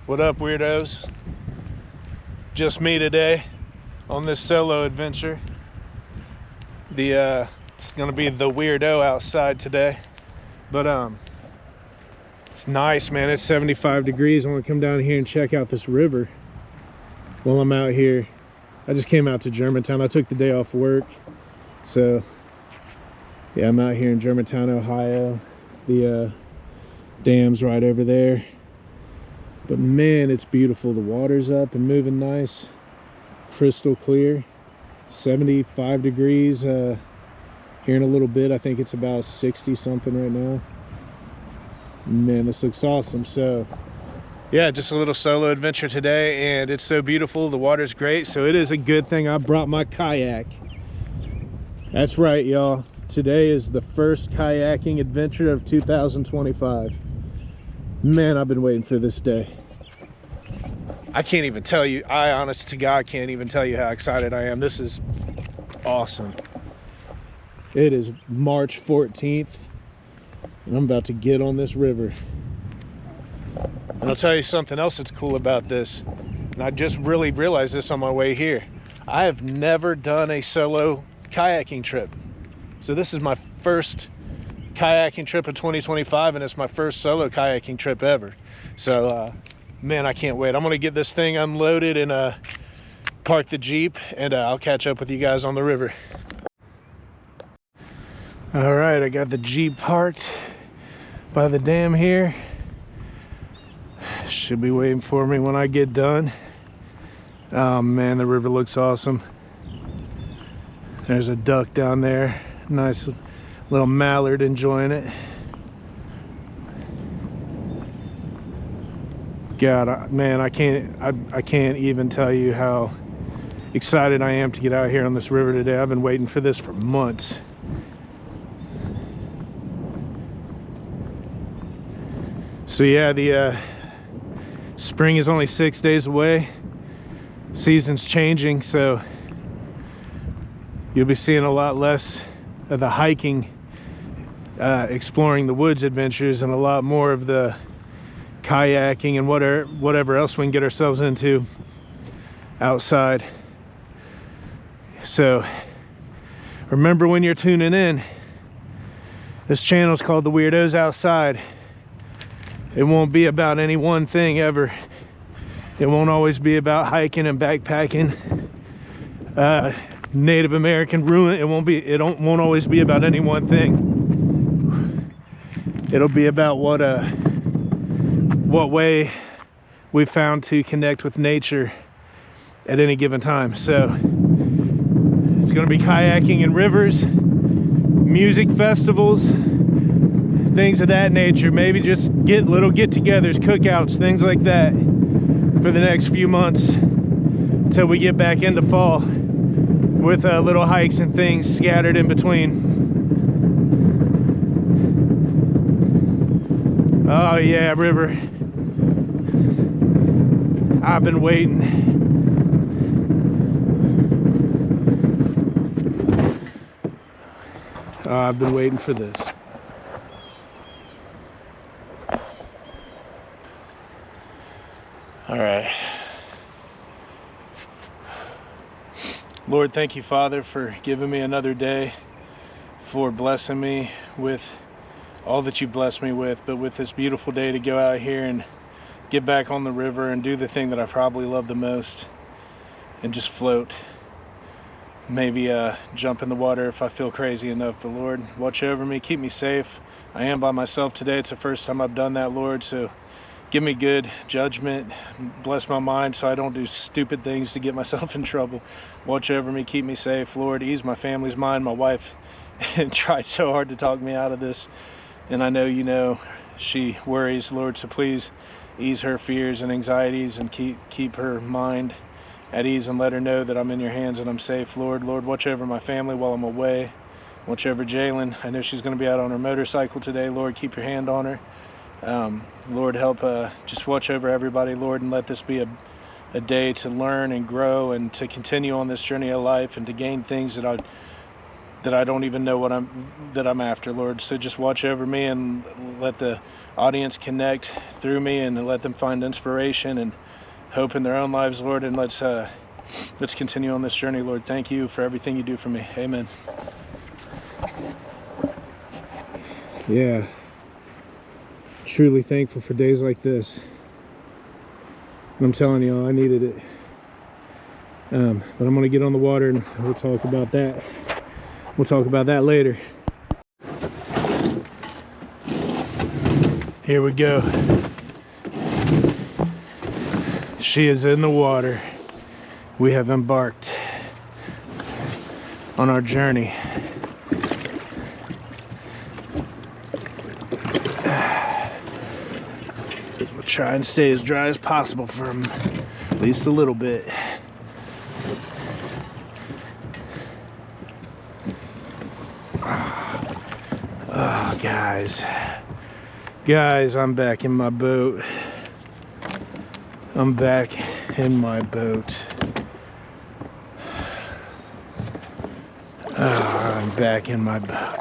What up, weirdos? Just me today on this solo adventure. It's gonna be the weirdo outside today, but it's nice, man. It's 75 degrees. I want to come down here and check out this river while I'm out here. I just came out to Germantown. I took the day off work, so yeah, I'm out here in Germantown, Ohio. The dam's right over there. But man, it's beautiful. The water's up and moving nice, crystal clear. 75 degrees here in a little bit. I think it's about 60 something right now. Man, this looks awesome. So yeah, just a little solo adventure today, and it's so beautiful. The water's great, so it is a good thing I brought my kayak. That's right, y'all. Today is the first kayaking adventure of 2025. Man, I've been waiting for this day. I can't even tell you, I honest to God can't even tell you how excited I am. This is awesome. It is March 14th, and I'm about to get on this river. And I'll tell you something else that's cool about this, and I just really realized this on my way here. I have never done a solo kayaking trip. So this is my first kayaking trip of 2025, and it's my first solo kayaking trip ever. So man, I can't wait. I'm gonna get this thing unloaded and park the Jeep, and I'll catch up with you guys on the river. All right, I got the Jeep parked by the dam here. Should be waiting for me when I get done. Oh man, the river looks awesome. There's a duck down there. Nice little mallard enjoying it. God, man, I can't even tell you how excited I am to get out here on this river today. I've been waiting for this for months. So yeah, the spring is only 6 days away. Season's changing, so you'll be seeing a lot less of the hiking, exploring the woods adventures, and a lot more of the kayaking and whatever else we can get ourselves into outside. So remember, when you're tuning in, this channel is called The Weirdos Outside. It won't be about any one thing ever. It won't always be about hiking and backpacking, Native American ruin. It won't always be about any one thing. It'll be about what way we found to connect with nature at any given time. So it's going to be kayaking in rivers, music festivals, things of that nature. Maybe just little get-togethers, cookouts, things like that for the next few months until we get back into fall, with little hikes and things scattered in between. Oh yeah, river. I've been waiting. I've been waiting for this. All right. Lord, thank you, Father, for giving me another day, for blessing me with all that you blessed me with, but with this beautiful day to go out here and get back on the river and do the thing that I probably love the most, and just float. Maybe jump in the water if I feel crazy enough. But Lord, watch over me, keep me safe. I am by myself today. It's the first time I've done that, Lord, so give me good judgment, bless my mind so I don't do stupid things to get myself in trouble. Watch over me, keep me safe. Lord, ease my family's mind. My wife tried so hard to talk me out of this, and I know you know she worries, Lord, so please ease her fears and anxieties and keep her mind at ease, and let her know that I'm in your hands and I'm safe. Lord, watch over my family while I'm away. Watch over Jalen. I know she's going to be out on her motorcycle today. Lord, keep your hand on her. Lord, help just watch over everybody, Lord, and let this be a day to learn and grow and to continue on this journey of life and to gain things that that I don't even know what I'm after, Lord. So just watch over me and let the audience connect through me and let them find inspiration and hope in their own lives, Lord. And let's continue on this journey, Lord. Thank you for everything you do for me. Amen. Yeah, truly thankful for days like this. I'm telling you, I needed it. But I'm gonna get on the water and we'll talk about that. We'll talk about that later. Here we go. She is in the water. We have embarked on our journey. We'll try and stay as dry as possible for at least a little bit. Oh, guys, I'm back in my boat. I'm back in my boat. Oh, I'm back in my boat.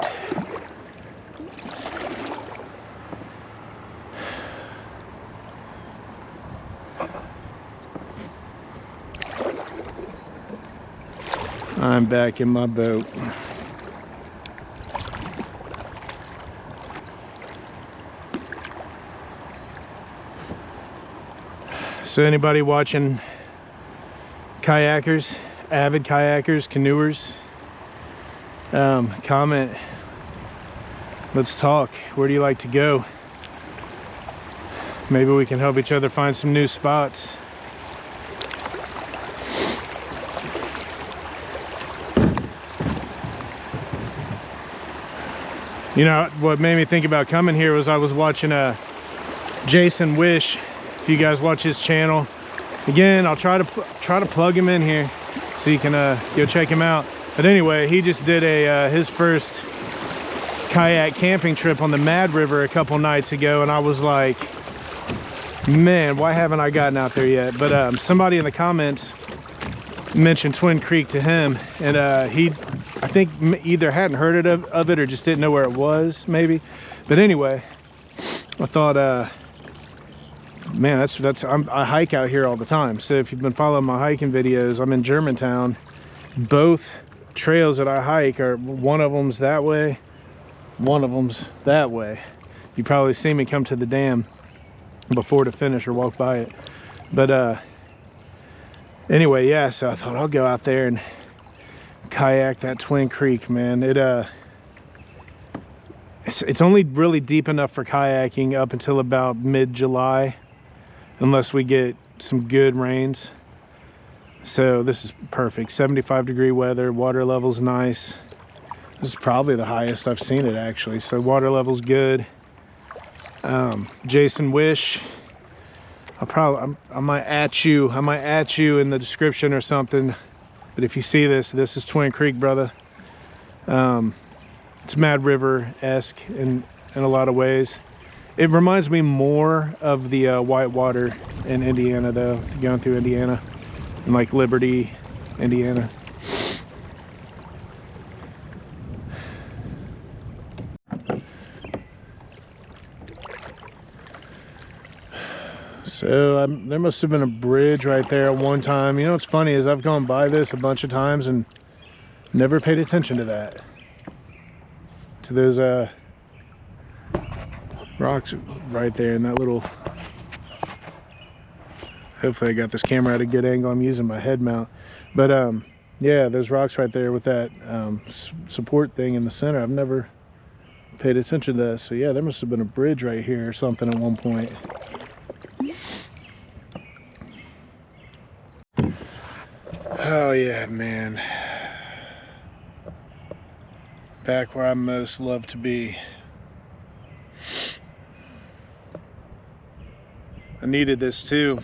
I'm back in my boat. So anybody watching kayakers, avid kayakers, canoers, comment. Let's talk. Where do you like to go? Maybe we can help each other find some new spots. You know, what made me think about coming here was I was watching Jason Wish. If you guys watch his channel, again, I'll try to plug him in here so you can go check him out. But anyway, he just did his first kayak camping trip on the Mad River a couple nights ago, and I was like, man, why haven't I gotten out there yet? But somebody in the comments mentioned Twin Creek to him, and he, I think, either hadn't heard of it or just didn't know where it was, maybe. But anyway, I thought, man, I hike out here all the time. So if you've been following my hiking videos, I'm in Germantown. Both trails that I hike are, one of them's that way, one of them's that way. You probably see me come to the dam before to finish or walk by it. But anyway, yeah, so I thought I'll go out there and kayak that Twin Creek, man. It's only really deep enough for kayaking up until about mid-July, unless we get some good rains. So this is perfect. 75-degree weather, water level's nice. This is probably the highest I've seen it, actually. So water level's good. Jason Wish, I might at you in the description or something. But if you see this is Twin Creek, brother. It's Mad River-esque in a lot of ways. It reminds me more of the Whitewater in Indiana, though, going through Indiana, and like Liberty, Indiana. So there must have been a bridge right there at one time. You know what's funny is I've gone by this a bunch of times and never paid attention to that. To those rocks right there in that little, hopefully I got this camera at a good angle. I'm using my head mount. But yeah, those rocks right there with that support thing in the center, I've never paid attention to that. So yeah, there must have been a bridge right here or something at one point. Oh yeah, man. Back where I most love to be. I needed this too.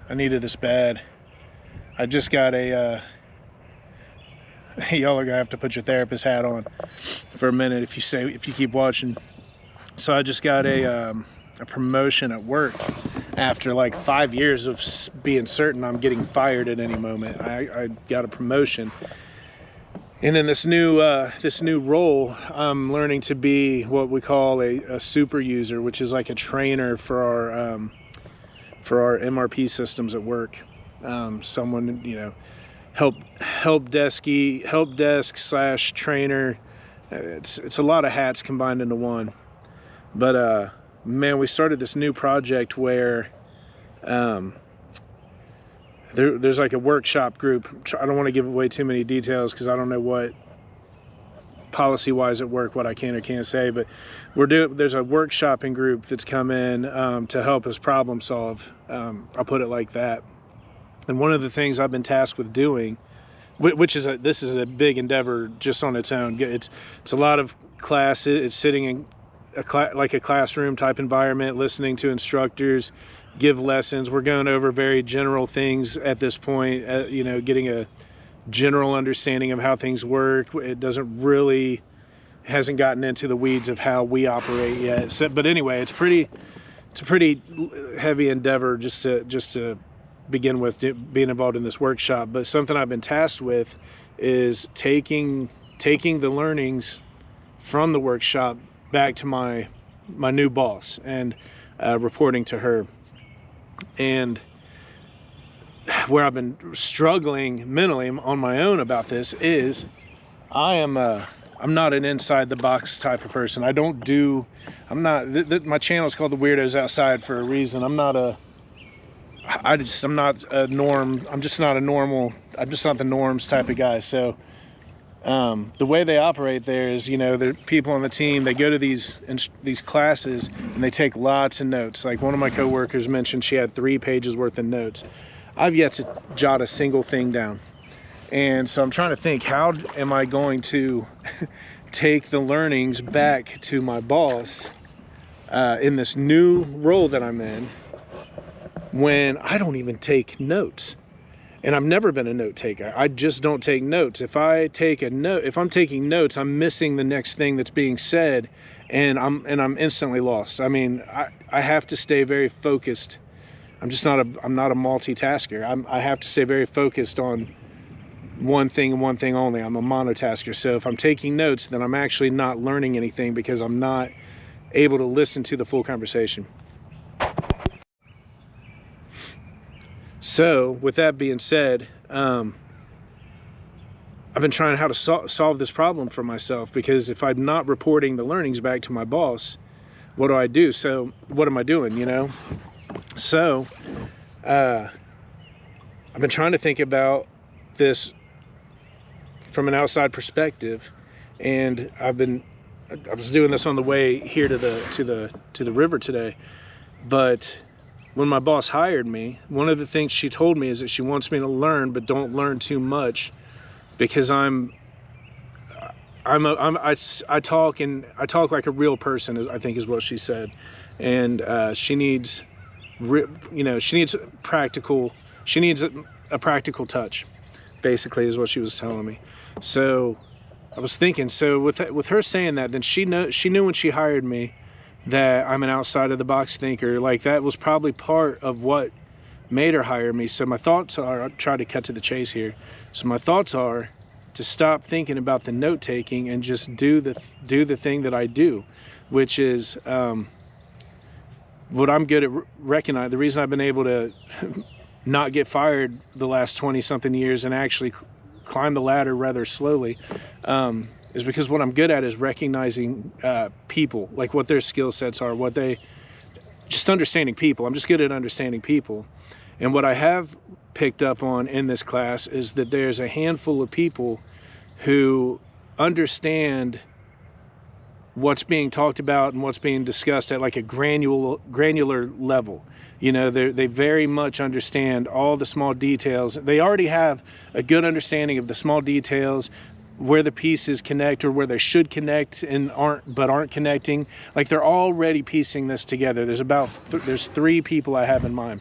I needed this bad. I just got a y'all are gonna have to put your therapist hat on for a minute if you keep watching. So I just got a promotion at work after like 5 years of being certain I'm getting fired at any moment. I got a promotion, And in this new role, I'm learning to be what we call a super user, which is like a trainer for our MRP systems at work. Someone, you know, help desk slash trainer. It's a lot of hats combined into one. But man, we started this new project where there's like a workshop group. I don't want to give away too many details because I don't know what policy wise at work what I can or can't say, but there's a workshopping group that's come in to help us problem solve. I'll put it like that. And one of the things I've been tasked with doing, which is this is a big endeavor just on its own. It's a lot of classes. It's sitting in like a classroom type environment, listening to instructors give lessons. We're going over very general things at this point, you know, getting a general understanding of how things work. It hasn't gotten into the weeds of how we operate yet. So, but anyway, it's a pretty heavy endeavor just to begin with, being involved in this workshop. But something I've been tasked with is taking the learnings from the workshop back to my new boss and reporting to her. And where I've been struggling mentally on my own about this is I'm not an inside the box type of person. My channel is called The Weirdos Outside for a reason. I'm not the norms type of guy. So the way they operate there is, you know, the people on the team, they go to these classes and they take lots of notes. Like one of my coworkers mentioned she had 3 pages worth of notes. I've yet to jot a single thing down. And so I'm trying to think, how am I going to take the learnings back to my boss in this new role that I'm in when I don't even take notes? And I've never been a note taker. I just don't take notes. If I'm taking notes, I'm missing the next thing that's being said, and I'm instantly lost. I mean, I have to stay very focused. I'm not a multitasker. I have to stay very focused on one thing and one thing only. I'm a monotasker. So if I'm taking notes, then I'm actually not learning anything because I'm not able to listen to the full conversation. So with that being said, I've been trying how to solve this problem for myself, because if I'm not reporting the learnings back to my boss, what do I do? So what am I doing, you know? So I've been trying to think about this from an outside perspective, and I was doing this on the way here to the river today. But when my boss hired me, one of the things she told me is that she wants me to learn, but don't learn too much, because I talk like a real person, I think is what she said. And she needs a practical touch, basically, is what she was telling me. So I was thinking, so with her saying that, then she knew when she hired me that I'm an outside of the box thinker. Like, that was probably part of what made her hire me. So my thoughts are, I'll try to cut to the chase here. So my thoughts are to stop thinking about the note taking and just do the thing that I do, which is what I'm good at recognizing. The reason I've been able to not get fired the last 20 something years and actually climb the ladder rather slowly is because what I'm good at is recognizing people, like what their skill sets are, just understanding people. I'm just good at understanding people. And what I have picked up on in this class is that there's a handful of people who understand what's being talked about and what's being discussed at like a granular level. You know, they very much understand all the small details. They already have a good understanding of the small details, where the pieces connect or where they should connect and aren't connecting. Like, they're already piecing this together. There's 3 people I have in mind.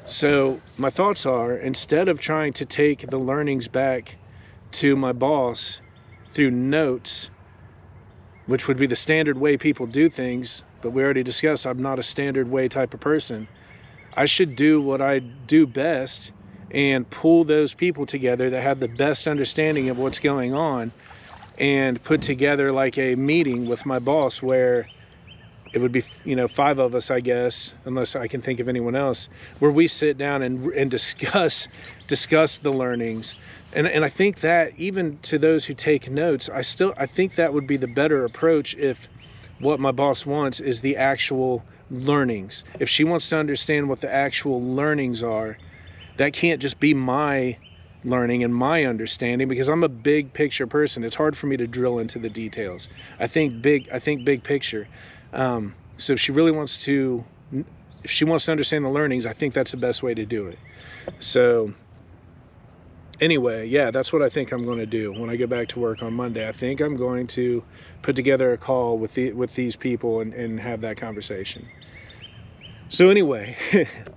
So my thoughts are, instead of trying to take the learnings back to my boss through notes, which would be the standard way people do things, but we already discussed I'm not a standard way type of person, I should do what I do best and pull those people together that have the best understanding of what's going on, and put together like a meeting with my boss where it would be, you know, 5 of us, I guess, unless I can think of anyone else, where we sit down and discuss the learnings. And I think that even to those who take notes, I think that would be the better approach if what my boss wants is the actual learnings. If she wants to understand what the actual learnings are, that can't just be my learning and my understanding, because I'm a big picture person. It's hard for me to drill into the details. I think big picture. So if she wants to understand the learnings, I think that's the best way to do it. So anyway, yeah, that's what I think I'm going to do when I get back to work on Monday. I think I'm going to put together a call with these people and have that conversation. So anyway,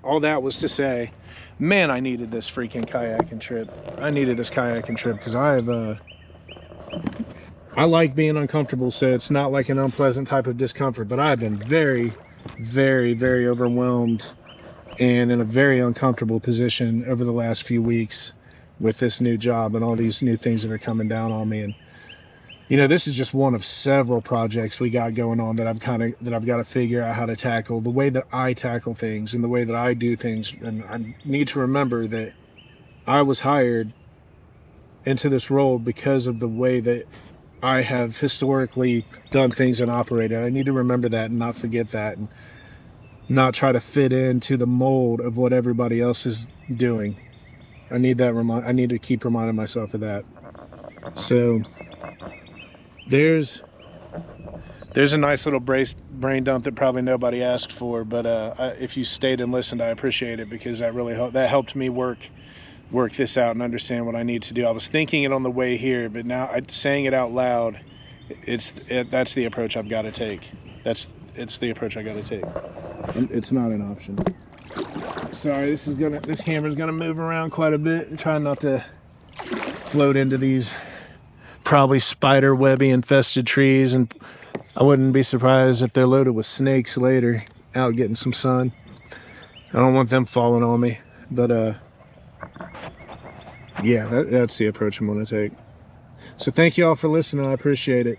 all that was to say, man, I needed this freaking kayaking trip. I needed this kayaking trip because I like being uncomfortable, so it's not like an unpleasant type of discomfort, but I've been very, very, very overwhelmed and in a very uncomfortable position over the last few weeks with this new job and all these new things that are coming down on me. And you know, this is just one of several projects we got going on that I've got to figure out how to tackle, the way that I tackle things and the way that I do things. And I need to remember that I was hired into this role because of the way that I have historically done things and operated. I need to remember that and not forget that, and not try to fit into the mold of what everybody else is doing. I need to keep reminding myself of that. So there's a nice little brain dump that probably nobody asked for, but if you stayed and listened, I appreciate it, because that really helped me work this out and understand what I need to do. I was thinking it on the way here, but now saying it out loud, that's the approach I've got to take. It's the approach I got to take. It's not an option. Sorry, this camera's gonna move around quite a bit and try not to float into these probably spider webby infested trees, and I wouldn't be surprised if they're loaded with snakes later, out getting some sun. I don't want them falling on me, but yeah, that's the approach I'm gonna take. So thank you all for listening. I appreciate it.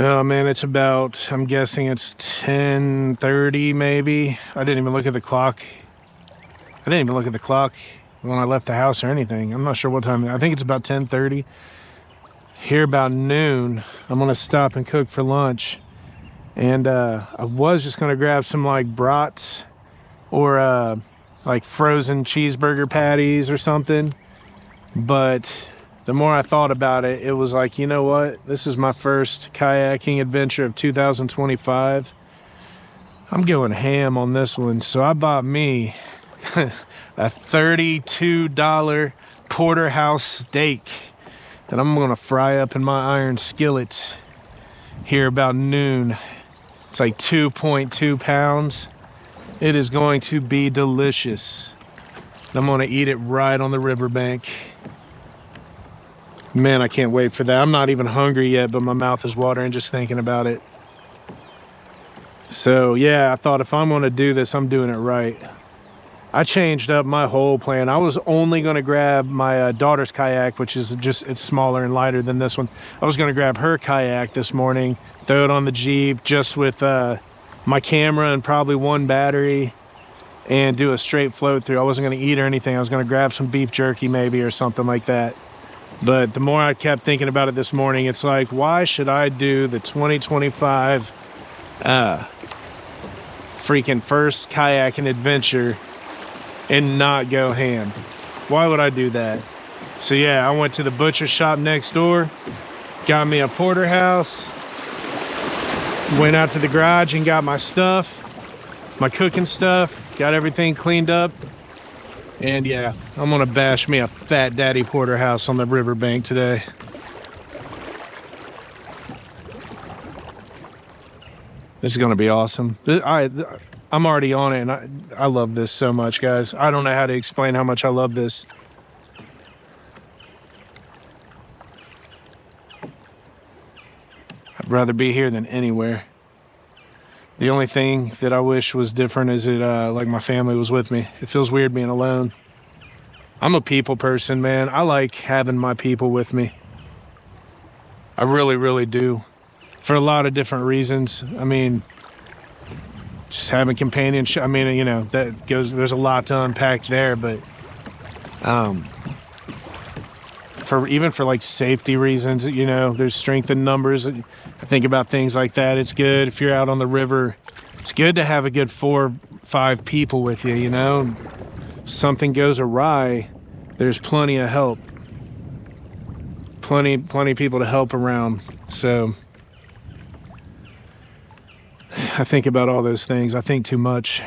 Oh man, it's about, I'm guessing it's 10:30 maybe. I didn't even look at the clock when I left the house or anything. I'm not sure what time. I think it's about 10:30. Here about noon, I'm gonna stop and cook for lunch. And I was just gonna grab some like brats or like frozen cheeseburger patties or something. But the more I thought about it, it was like, you know what? This is my first kayaking adventure of 2025. I'm going ham on this one. So I bought me a $32 porterhouse steak that I'm gonna fry up in my iron skillet here about noon. It's like 2.2 pounds. It is going to be delicious. I'm gonna eat it right on the riverbank. Man, I can't wait for that. I'm not even hungry yet, but my mouth is watering just thinking about it. So yeah, I thought if I'm gonna do this, I'm doing it right. I changed up my whole plan. I was only gonna grab my daughter's kayak, which is it's smaller and lighter than this one. I was gonna grab her kayak this morning, throw it on the Jeep just with my camera and probably one battery, and do a straight float through. I wasn't gonna eat or anything. I was gonna grab some beef jerky maybe or something like that. But the more I kept thinking about it this morning, it's like, why should I do the 2025 freaking first kayaking adventure and not go ham? Why would I do that? So yeah, I went to the butcher shop next door, got me a porterhouse, went out to the garage and got my stuff, my cooking stuff, got everything cleaned up. And yeah, I'm gonna bash me a fat daddy porterhouse on the riverbank today. This is gonna be awesome. I'm already on it, and I love this so much, guys. I don't know how to explain how much I love this. I'd rather be here than anywhere. The only thing that I wish was different is it like my family was with me. It feels weird being alone. I'm a people person, man. I like having my people with me. I really, really do. For a lot of different reasons. I mean, just having companionship. I mean, you know, that goes, there's a lot to unpack there, but for like safety reasons, you know, there's strength in numbers. I think about things like that. It's good if you're out on the river. It's good to have a good 4 or 5 people with you, you know. Something goes awry, there's plenty of help. Plenty of people to help around. So I think about all those things. I think too much.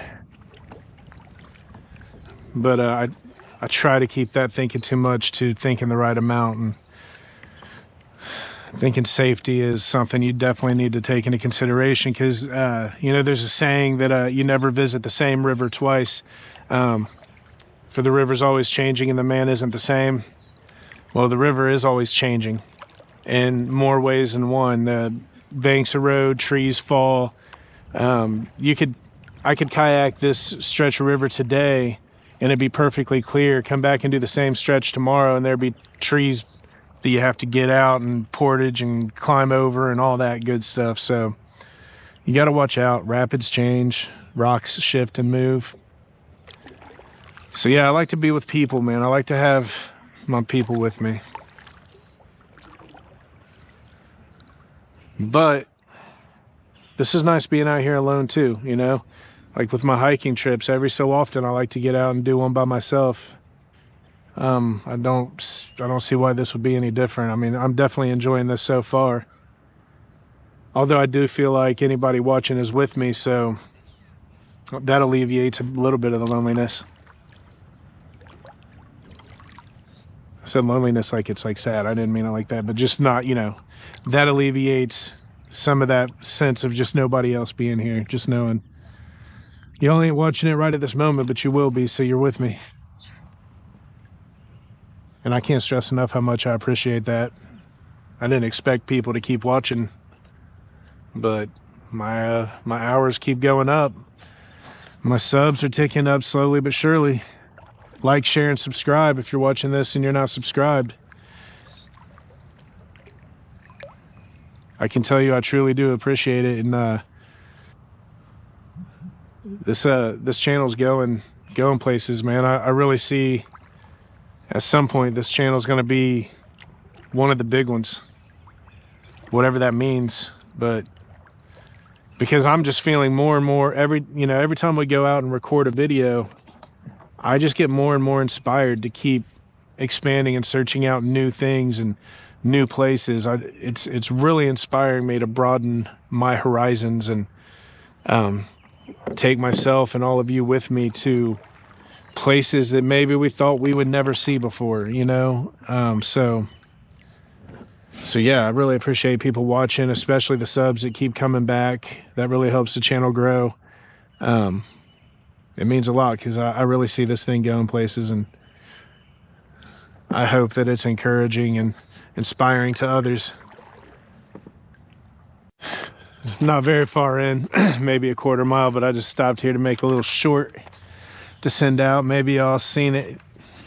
But I try to keep that thinking too much to thinking the right amount. And thinking safety is something you definitely need to take into consideration because, you know, there's a saying that you never visit the same river twice. For the river's always changing and the man isn't the same. Well, the river is always changing in more ways than one. The banks erode, trees fall. I could kayak this stretch of river today and it'd be perfectly clear. Come back and do the same stretch tomorrow and there'd be trees that you have to get out and portage and climb over and all that good stuff. So you got to watch out. Rapids change, rocks shift and move. So yeah, I like to be with people, man. I like to have my people with me. But this is nice being out here alone too, you know? Like with my hiking trips, every so often I like to get out and do one by myself. I don't see why this would be any different. I mean, I'm definitely enjoying this so far. Although I do feel like anybody watching is with me, so that alleviates a little bit of the loneliness. I said loneliness like it's like sad. I didn't mean it like that, but just not, you know, that alleviates some of that sense of just nobody else being here, just knowing you only ain't watching it right at this moment, but you will be, so you're with me. And I can't stress enough how much I appreciate that. I didn't expect people to keep watching, but my hours keep going up. My subs are ticking up slowly but surely. Like, share, and subscribe if you're watching this and you're not subscribed. I can tell you I truly do appreciate it. And this channel's going places, man. I really see at some point this channel's going to be one of the big ones, whatever that means. But because I'm just feeling more and more every time we go out and record a video, I just get more and more inspired to keep expanding and searching out new things and new places. It's really inspiring me to broaden my horizons and take myself and all of you with me to places that maybe we thought we would never see before, you know? So yeah, I really appreciate people watching, especially the subs that keep coming back. That really helps the channel grow. It means a lot because I really see this thing going places, and I hope that it's encouraging and inspiring to others. Not very far in, maybe a quarter mile, but I just stopped here to make a little short to send out. Maybe y'all seen it.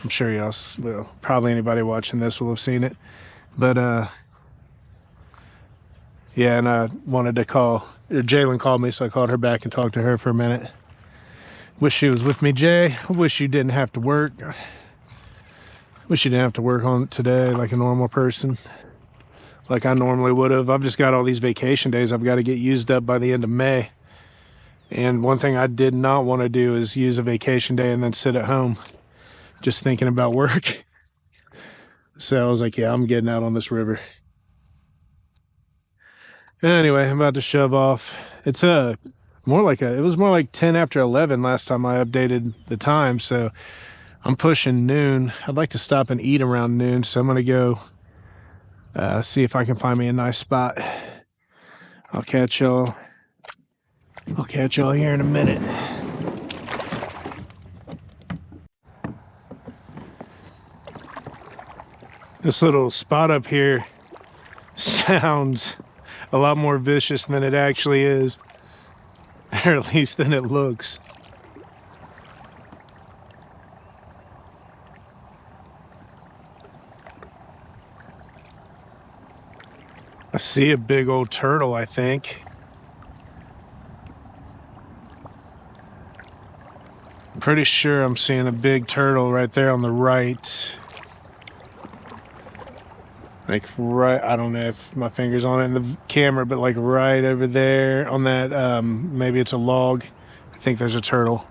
I'm sure y'all will. Probably anybody watching this will have seen it. But yeah, and I wanted to call, or Jalen called me, so I called her back and talked to her for a minute. Wish she was with me, Jay. I wish you didn't have to work. Wish you didn't have to work on it today like a normal person, like I normally would have. I've just got all these vacation days I've got to get used up by the end of May. And one thing I did not want to do is use a vacation day and then sit at home just thinking about work. So I was like, yeah, I'm getting out on this river. Anyway, I'm about to shove off. It's it was more like 10 after 11 last time I updated the time, so I'm pushing noon. I'd like to stop and eat around noon, so I'm gonna go see if I can find me a nice spot. I'll catch y'all here in a minute. This little spot up here sounds a lot more vicious than it actually is. or at least than it looks. I see a big old turtle, I think. I'm pretty sure I'm seeing a big turtle right there on the right. Like right, I don't know if my finger's on it in the camera, but like right over there on that, maybe it's a log. I think there's a turtle.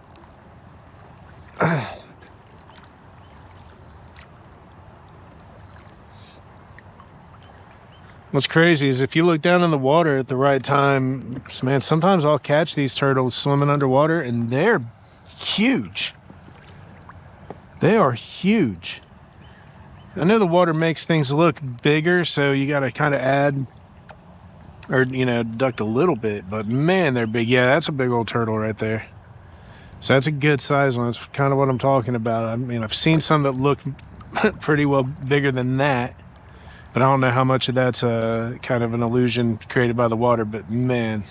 What's crazy is if you look down in the water at the right time, man, sometimes I'll catch these turtles swimming underwater and they're huge. They are huge. I know the water makes things look bigger, so you got to kind of add or, you know, deduct a little bit, but man, they're big. Yeah, that's a big old turtle right there. So that's a good size one. That's kind of what I'm talking about. I mean, I've seen some that look pretty well bigger than that, but I don't know how much of that's kind of an illusion created by the water, but man,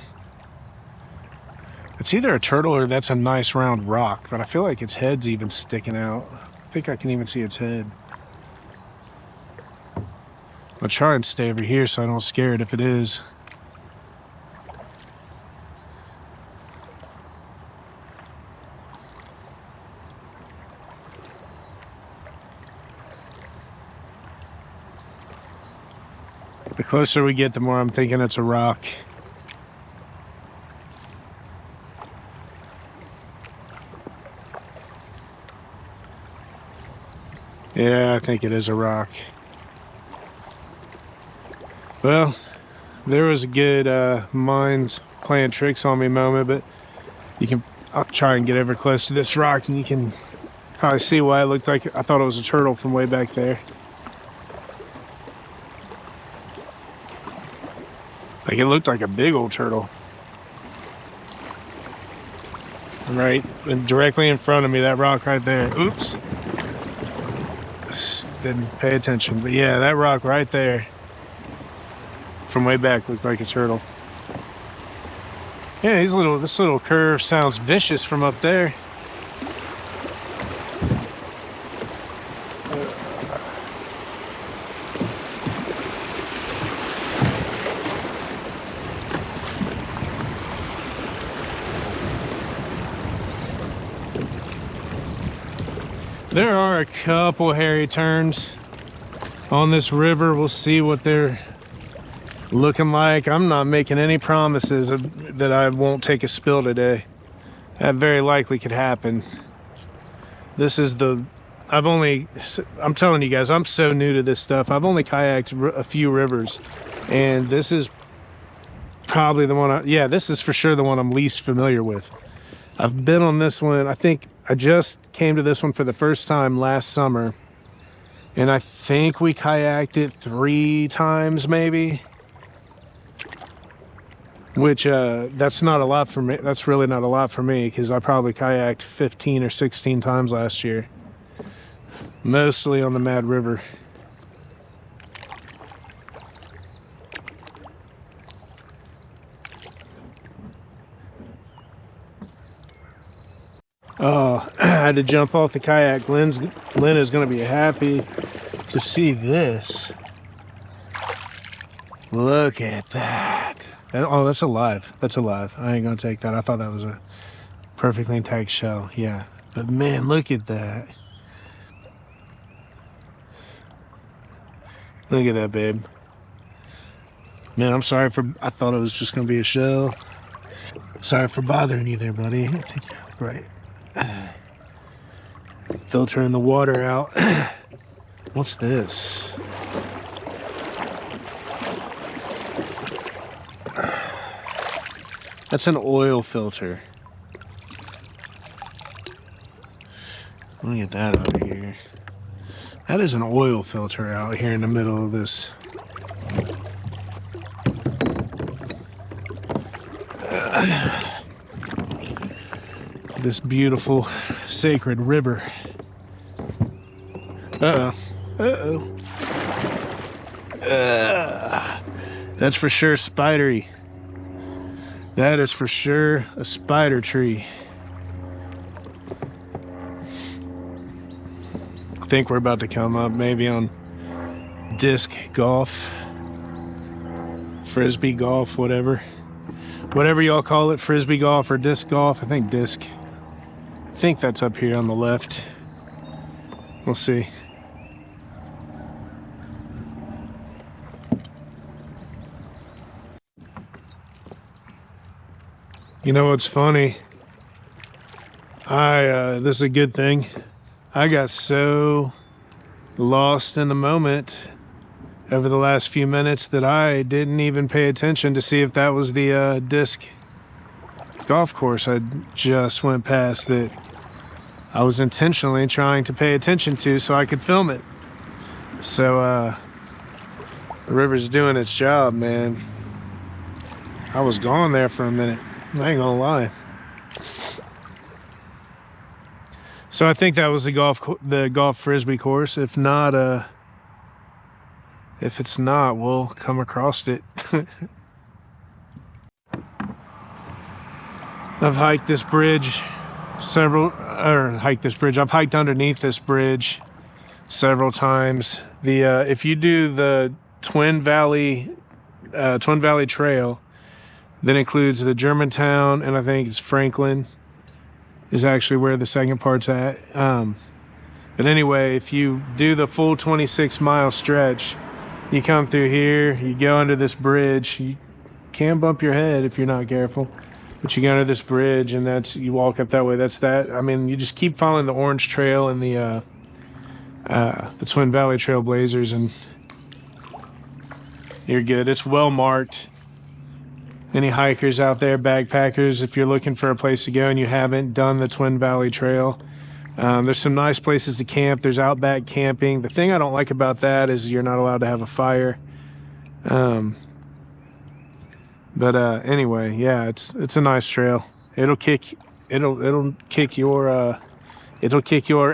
it's either a turtle or that's a nice round rock, but I feel like its head's even sticking out. I think I can even see its head. I'll try and stay over here so I don't scare it if it is. The closer we get, the more I'm thinking it's a rock. Yeah, I think it is a rock. Well, there was a good minds playing tricks on me moment, but I'll try and get over close to this rock and you can probably see why it looked like, I thought it was a turtle from way back there. Like it looked like a big old turtle. Right, and directly in front of me, that rock right there. Oops. Didn't pay attention, but yeah, that rock right there from way back looked like a turtle. Yeah, this little curve sounds vicious from up there. There are a couple hairy turns on this river. We'll see what they're looking like. I'm not making any promises that I won't take a spill today. That very likely could happen. This is I'm telling you guys, I'm so new to this stuff. I've only kayaked a few rivers, and this is probably the one, yeah, this is for sure the one I'm least familiar with. I've been on this one, I think I just came to this one for the first time last summer, and I think we kayaked it 3 times maybe, which that's not a lot for me. That's really not a lot for me because I probably kayaked 15 or 16 times last year, mostly on the Mad River. Oh, I had to jump off the kayak. Lynn is going to be happy to see this. Look at that. Oh, that's alive. That's alive. I ain't going to take that. I thought that was a perfectly intact shell. Yeah. But man, look at that. Look at that, babe. Man, I'm sorry I thought it was just going to be a shell. Sorry for bothering you there, buddy. I think you're right. Filtering the water out. What's this? That's an oil filter. Look at that over here. That is an oil filter out here in the middle of this. This beautiful sacred river. Uh-oh. Uh-oh. That's for sure spidery. That is for sure a spider tree. I think we're about to come up maybe on disc golf, frisbee golf, whatever y'all call it, frisbee golf or disc golf. I think disc. I think that's up here on the left. We'll see. You know what's funny? This is a good thing. I got so lost in the moment over the last few minutes that I didn't even pay attention to see if that was the disc golf course I just went past that I was intentionally trying to pay attention to so I could film it. So the river's doing its job, man. I was gone there for a minute. I ain't gonna lie. So I think that was the golf frisbee course. If not, if it's not, we'll come across it. I've hiked this bridge I've hiked underneath this bridge several times. If you do the Twin Valley Trail, that includes the Germantown, and I think it's Franklin is actually where the second part's at. But anyway, if you do the full 26-mile stretch, you come through here, you go under this bridge. You can bump your head if you're not careful, but you go under this bridge, and you walk up that way. That's that. I mean, you just keep following the Orange Trail and the Twin Valley Trailblazers, and you're good. It's well marked. Any hikers out there, backpackers, if you're looking for a place to go and you haven't done the Twin Valley Trail, there's some nice places to camp. There's outback camping. The thing I don't like about that is you're not allowed to have a fire. Anyway, yeah, it's a nice trail. It'll kick your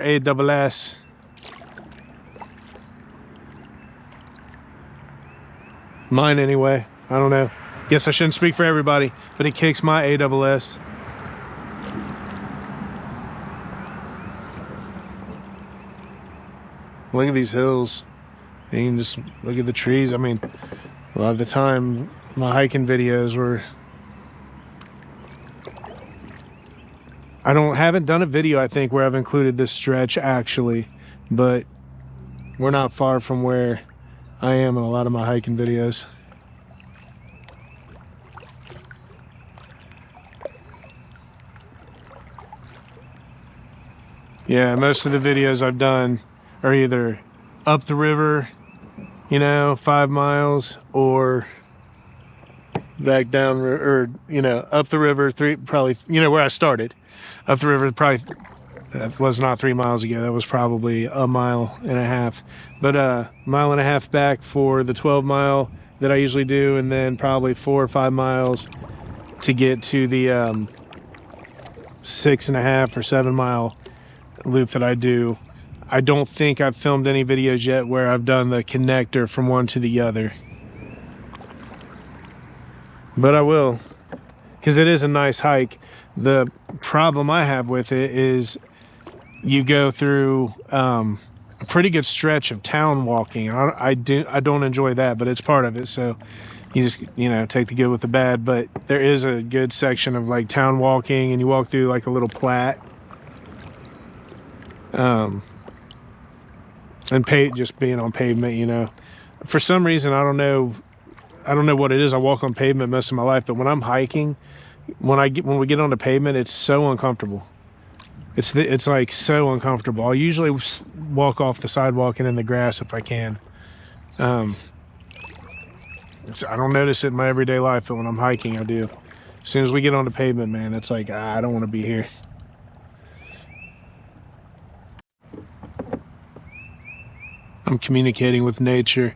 ASS. Mine anyway. I don't know. Guess I shouldn't speak for everybody, but it kicks my ASS. Look at these hills. You can just look at the trees. I mean, a lot of the time, my hiking videos were... haven't done a video, I think, where I've included this stretch, actually. But we're not far from where I am in a lot of my hiking videos. Yeah, most of the videos I've done are either up the river, 5 miles, or back down, or, up the river, probably, where I started. Up the river, probably, that was not 3 miles ago. That was probably a mile and a half. But mile and a half back for the 12-mile that I usually do, and then probably 4 or 5 miles to get to the 6.5 or 7-mile loop that I do. I don't think I've filmed any videos yet where I've done the connector from one to the other, but I will, because it is a nice hike. The problem I have with it is you go through a pretty good stretch of town walking. I don't enjoy that, but it's part of it, so you just take the good with the bad. But there is a good section of like town walking, and you walk through like a little plat. And just being on pavement, for some reason, I don't know what it is. I walk on pavement most of my life, but when I'm hiking, when we get on the pavement, it's so uncomfortable. It's like so uncomfortable. I'll usually walk off the sidewalk and in the grass if I can. I don't notice it in my everyday life, but when I'm hiking, I do. As soon as we get on the pavement, man, it's like, I don't want to be here. I'm communicating with nature.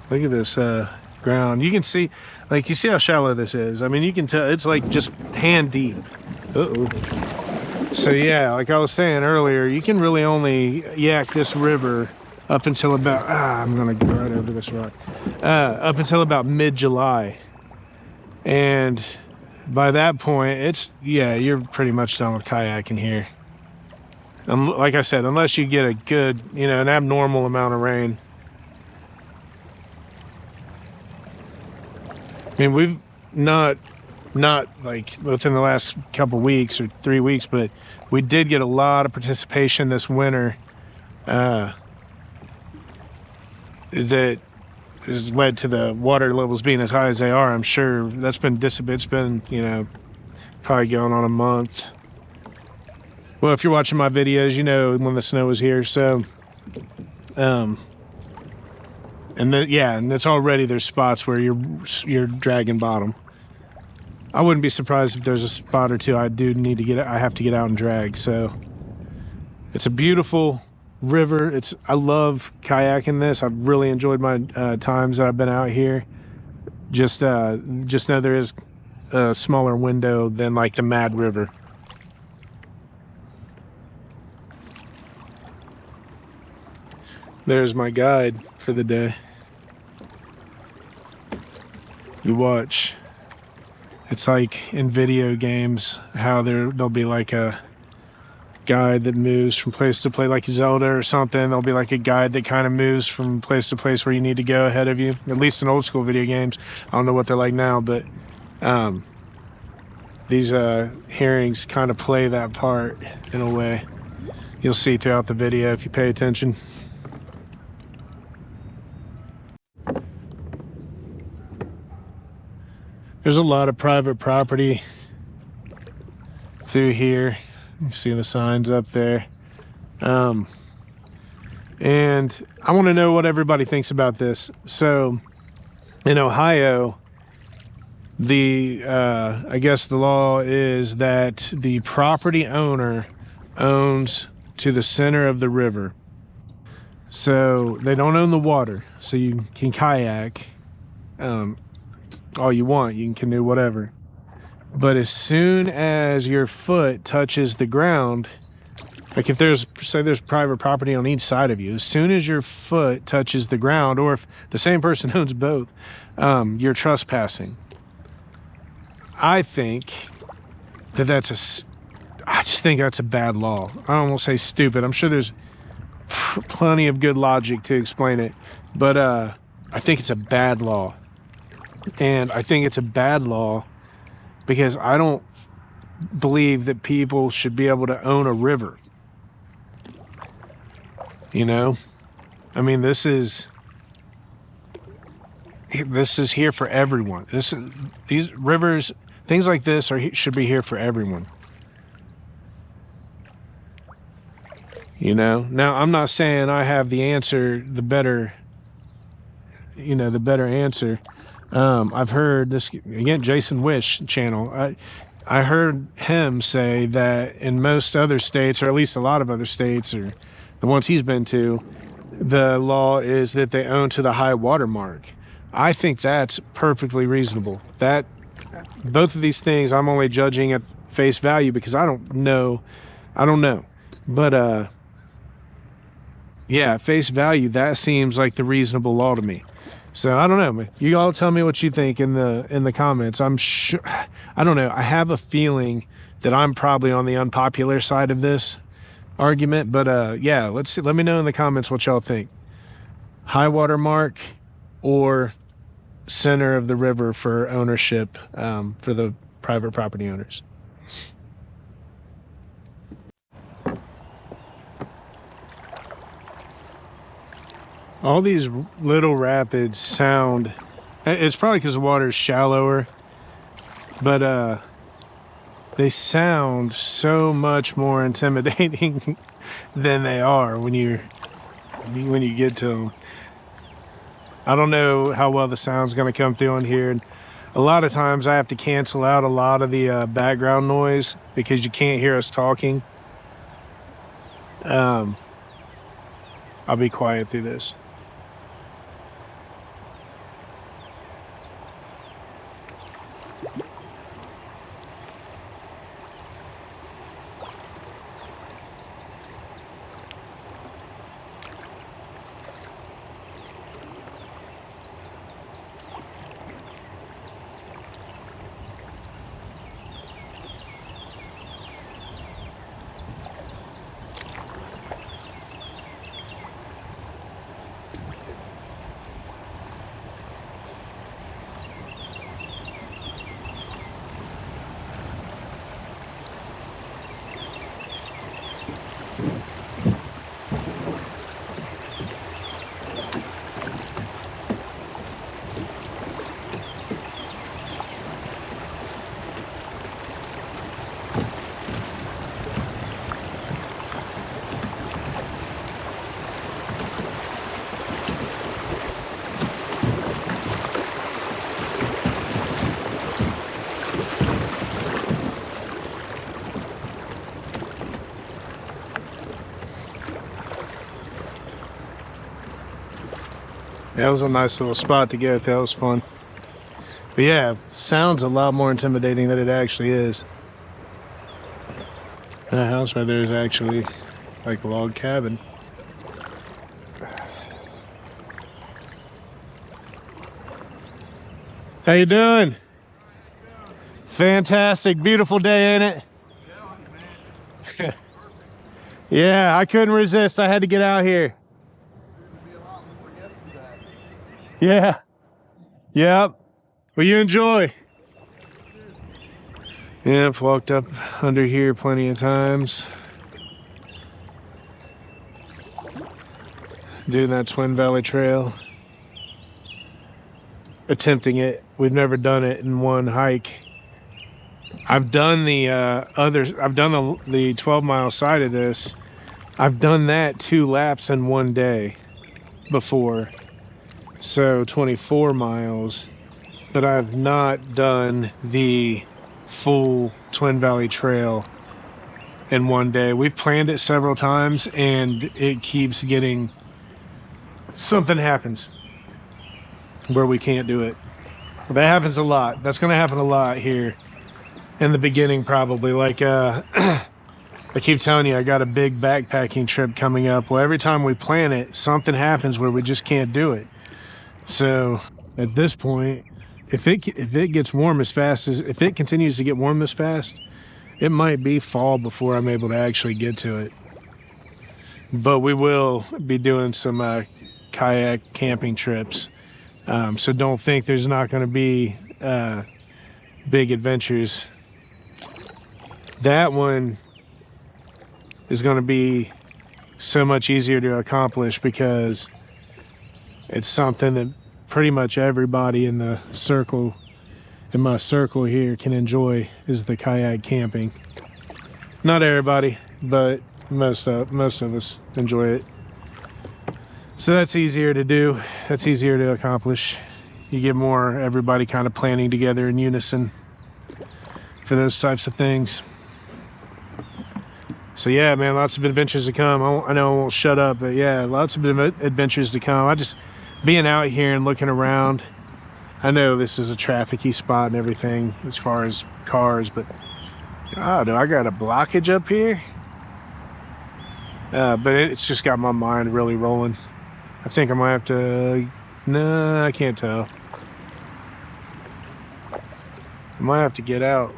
Look at this ground. You can see, like, you see how shallow this is. I mean, you can tell it's like just hand deep. Uh-oh. So yeah, like I was saying earlier, you can really only yak this river up until about, I'm gonna go right over this rock, up until about mid-July. And by that point, it's, yeah, you're pretty much done with kayaking here. Like I said, unless you get a good, you know, an abnormal amount of rain. I mean, we've not like within the last couple weeks or 3 weeks, but we did get a lot of participation this winter that has led to the water levels being as high as they are. I'm sure that's been it's been, you know, probably going on a month. Well, if you're watching my videos, you know when the snow was here. So and it's already, there's spots where you're dragging bottom. I wouldn't be surprised if there's a spot or two I have to get out and drag. So it's a beautiful river. I love kayaking this. I've really enjoyed my times that I've been out here. Just know there is a smaller window than like the Mad River. There's my guide for the day. You watch. It's like in video games how there'll be like a guide that moves from place to place, like Zelda or something. There'll be like a guide that kind of moves from place to place where you need to go ahead of you. At least in old school video games. I don't know what they're like now, but these hearings kind of play that part in a way. You'll see throughout the video if you pay attention. There's a lot of private property through here. You see the signs up there. And I want to know what everybody thinks about this. So in Ohio, I guess the law is that the property owner owns to the center of the river. So they don't own the water. So you can kayak all you want, you can canoe, whatever. But as soon as your foot touches the ground, like if there's private property on each side of you, as soon as your foot touches the ground, or if the same person owns both, you're trespassing. I think I just think that's a bad law. I don't want to say stupid. I'm sure there's plenty of good logic to explain it, but I think it's a bad law. And I think it's a bad law because I don't believe that people should be able to own a river. You know? I mean, this is here for everyone. These rivers, things like this should be here for everyone. You know? Now, I'm not saying I have the answer, the better answer. I've heard this, again, Jason Wish channel. I heard him say that in most other states, or at least a lot of other states, or the ones he's been to, the law is that they own to the high water mark. I think that's perfectly reasonable. That both of these things I'm only judging at face value because I don't know. But yeah, at face value, that seems like the reasonable law to me. So I don't know. You all tell me what you think in the comments. I'm sure, I don't know. I have a feeling that I'm probably on the unpopular side of this argument, but yeah, let's see. Let me know in the comments what y'all think. High water mark or center of the river for ownership for the private property owners. All these little rapids sound, it's probably because the water is shallower, but they sound so much more intimidating than they are when you get to them. I don't know how well the sound's going to come through on here. And a lot of times I have to cancel out a lot of the background noise because you can't hear us talking. I'll be quiet through this. That was a nice little spot to get. That was fun. But yeah, sounds a lot more intimidating than it actually is. That house right there is actually like a log cabin. How you doing? Fantastic, beautiful day, ain't it? Yeah, I couldn't resist. I had to get out here. Yeah. Yep. Well, you enjoy. Yeah, I've walked up under here plenty of times. Doing that Twin Valley Trail. Attempting it. We've never done it in one hike. I've done the I've done the 12-mile side of this. I've done that 2 laps in one day before. So 24 miles, but I've not done the full Twin Valley Trail in one day. We've planned it several times and it keeps getting, something happens where we can't do it. That happens a lot. That's going to happen a lot here in the beginning, probably. Like, I keep telling you, I got a big backpacking trip coming up. Well, every time we plan it, something happens where we just can't do it. So at this point, if it gets warm as fast as, if it continues to get warm this fast, it might be fall before I'm able to actually get to it. But we will be doing some kayak camping trips. So don't think there's not going to be big adventures. That one is going to be so much easier to accomplish because it's something that pretty much everybody in the circle, in my circle here, can enjoy, is the kayak camping. Not everybody, but most of us enjoy it. So that's easier to do. That's easier to accomplish. You get more everybody kind of planning together in unison for those types of things. So yeah, man, lots of adventures to come. I know I won't shut up, but yeah, lots of adventures to come. I just, being out here and looking around, I know this is a trafficy spot and everything as far as cars, but oh, do I got a blockage up here? But it's just got my mind really rolling. I think I might have to, no, I can't tell. I might have to get out.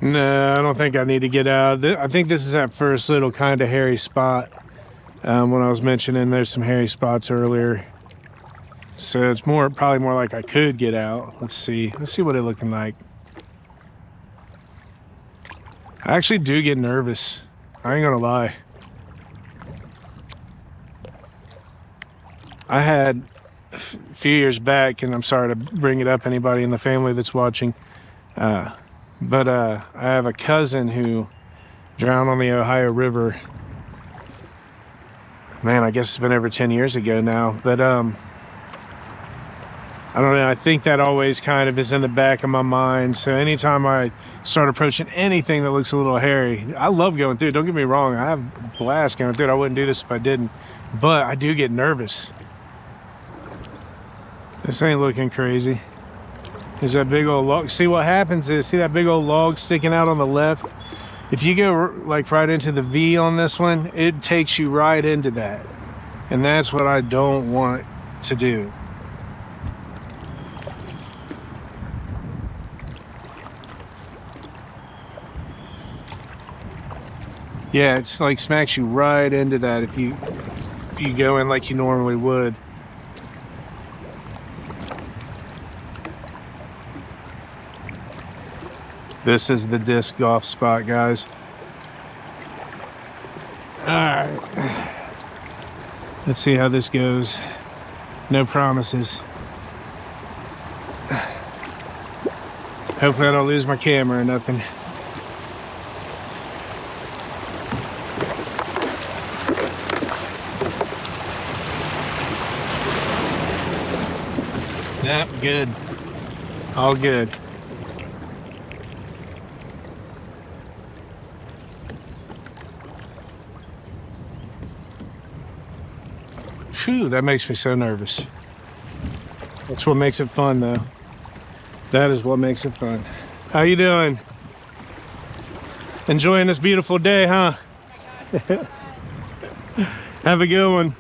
No, I don't think I need to get out. I think this is that first little kind of hairy spot. When I was mentioning there's some hairy spots earlier. So it's probably more like I could get out. Let's see what it's looking like. I actually do get nervous. I ain't gonna lie. I had a few years back, and I'm sorry to bring it up, anybody in the family that's watching, but I have a cousin who drowned on the Ohio River. Man, I guess it's been over 10 years ago now, but I don't know, I think that always kind of is in the back of my mind. So anytime I start approaching anything that looks a little hairy, I love going through it. Don't get me wrong, I have a blast going through it. I wouldn't do this if I didn't, but I do get nervous. This ain't looking crazy. There's that big old log. See, what happens is, see that big old log sticking out on the left? If you go like right into the V on this one, it takes you right into that. And that's what I don't want to do. Yeah, it's like smacks you right into that if you go in like you normally would. This is the disc golf spot, guys. right. Let's see how this goes. No promises. Hopefully I don't lose my camera or nothing. Yep, good. All good. Phew, that makes me so nervous. That's what makes it fun, though. That is what makes it fun. How you doing? Enjoying this beautiful day, huh? Have a good one.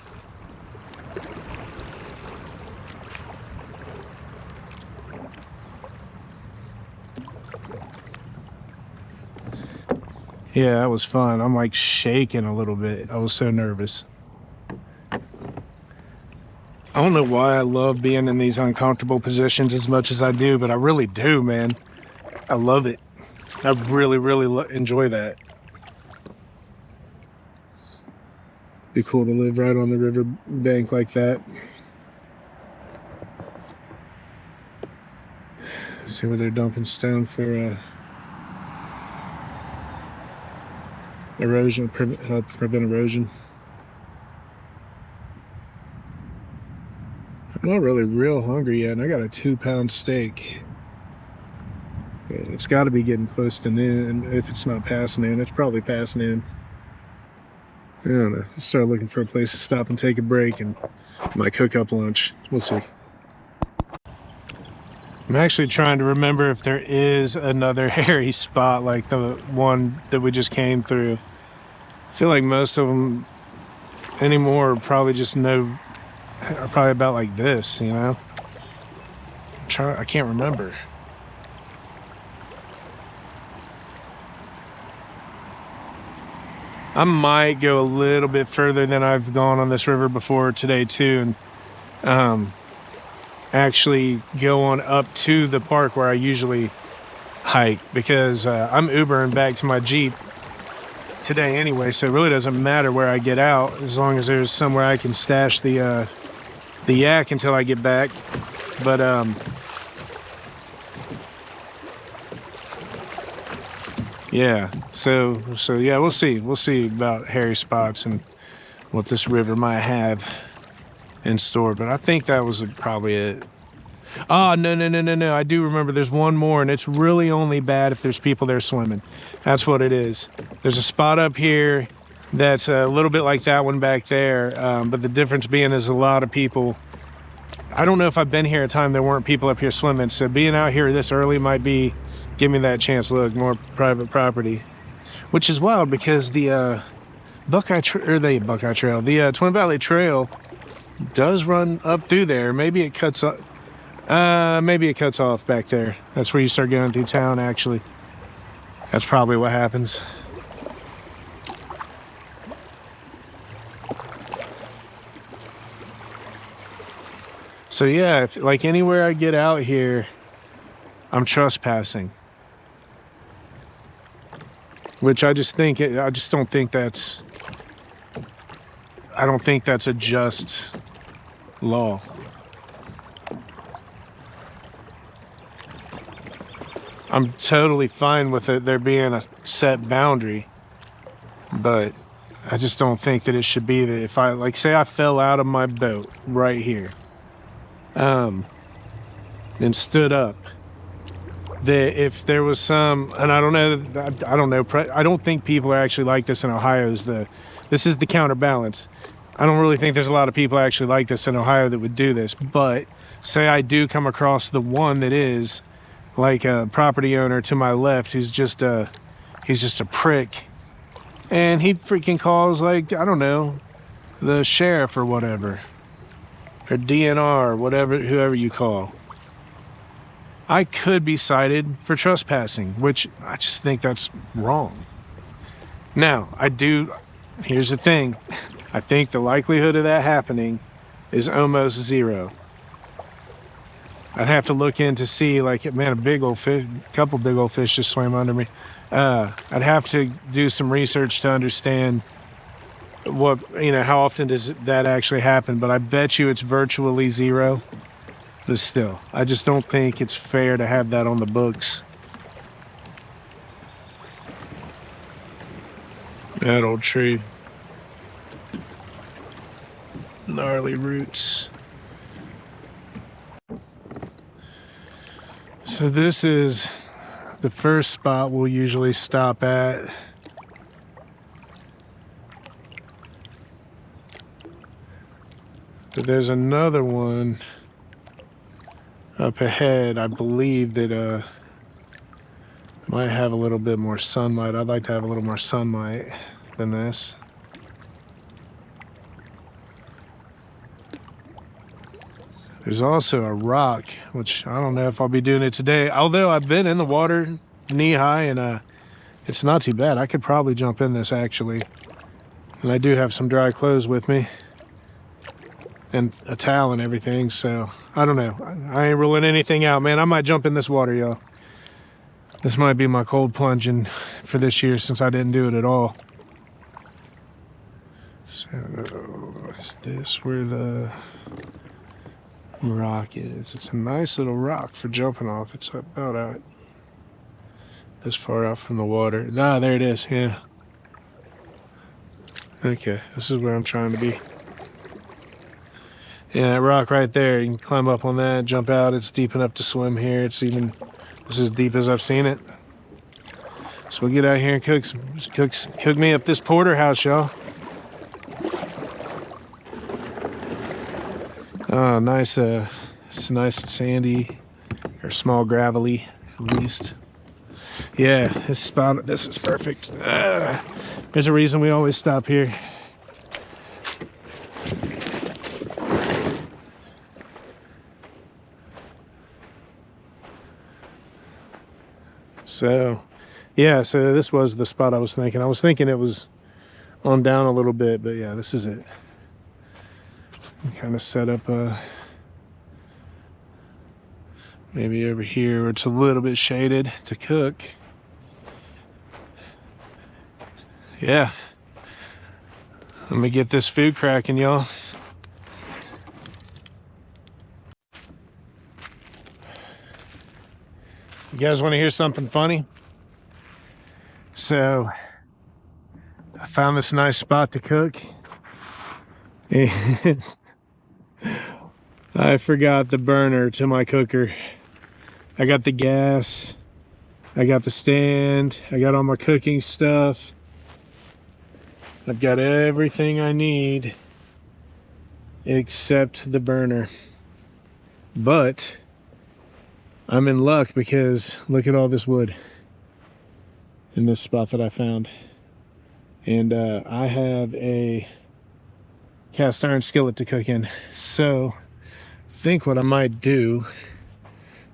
Yeah, that was fun. I'm like shaking a little bit. I was so nervous. I don't know why I love being in these uncomfortable positions as much as I do, but I really do, man. I love it. I really, really enjoy that. Be cool to live right on the river bank like that. See where they're dumping stone for erosion, prevent erosion. I'm not really real hungry yet, and I got a 2-pound steak. It's got to be getting close to noon. If it's not past noon, it's probably past noon. I don't know. I'll start looking for a place to stop and take a break, and might cook up lunch. We'll see. I'm actually trying to remember if there is another hairy spot like the one that we just came through. I feel like most of them anymore are probably are probably about like this, you know? I can't remember. I might go a little bit further than I've gone on this river before today too, and actually go on up to the park where I usually hike, because I'm Ubering back to my Jeep today anyway, so it really doesn't matter where I get out as long as there's somewhere I can stash the yak until I get back. But yeah, so yeah, we'll see about hairy spots and what this river might have in store, but I think that was probably it. Oh, no, I do remember there's one more, and it's really only bad if there's people there swimming. That's what it is. There's a spot up here that's a little bit like that one back there, but the difference being is a lot of people. I don't know if I've been here at a time there weren't people up here swimming, so being out here this early might be give me that chance. Look, more private property, which is wild because the Twin Valley Trail does run up through there. Maybe it cuts off back there. That's where you start going through town, actually. That's probably what happens. So yeah, like anywhere I get out here, I'm trespassing. Which I don't think that's a just law. I'm totally fine with it there being a set boundary, but I just don't think that it should be that if say I fell out of my boat right here, and stood up, that if there was some, and I don't know, I don't think people are actually like this in Ohio. This is the counterbalance. I don't really think there's a lot of people actually like this in Ohio that would do this, but say I do come across the one that is like a property owner to my left who's just a prick, and he freaking calls, like, I don't know, the sheriff or whatever, or DNR, whatever, whoever you call. I could be cited for trespassing, which I just think that's wrong. Now, here's the thing. I think the likelihood of that happening is almost zero. I'd have to look in to see, like, man, a couple big old fish just swam under me. I'd have to do some research to understand what, you know, how often does that actually happen? But I bet you it's virtually zero. But still, I just don't think it's fair to have that on the books. That old tree. Gnarly roots. So this is the first spot we'll usually stop at. But there's another one up ahead, I believe, that might have a little bit more sunlight. I'd like to have a little more sunlight than this. There's also a rock, which I don't know if I'll be doing it today. Although I've been in the water knee high, and it's not too bad. I could probably jump in this, actually. And I do have some dry clothes with me and a towel and everything, so I don't know. I ain't ruling anything out, man. I might jump in this water, y'all. This might be my cold plunging for this year, since I didn't do it at all. So is this where the rock is? It's a nice little rock for jumping off. It's about out this far out from the water. Ah, there it is. Yeah. Okay, this is where I'm trying to be. Yeah, that rock right there. You can climb up on that, jump out. It's deep enough to swim here. It's even, this is as deep as I've seen it. So we'll get out here and cook me up this porterhouse, y'all. Oh, nice. It's nice and sandy, or small gravelly, at least. Yeah, this spot. This is perfect. There's a reason we always stop here. So, yeah, so this was the spot I was thinking. I was thinking it was on down a little bit, but yeah, this is it. Kind of set up maybe over here where it's a little bit shaded to cook. Yeah. Let me get this food cracking, y'all. You guys want to hear something funny? So, I found this nice spot to cook. And I forgot the burner to my cooker. I got the gas. I got the stand. I got all my cooking stuff. I've got everything I need except the burner. But I'm in luck because look at all this wood in this spot that I found. And I have a cast iron skillet to cook in. So I think what I might do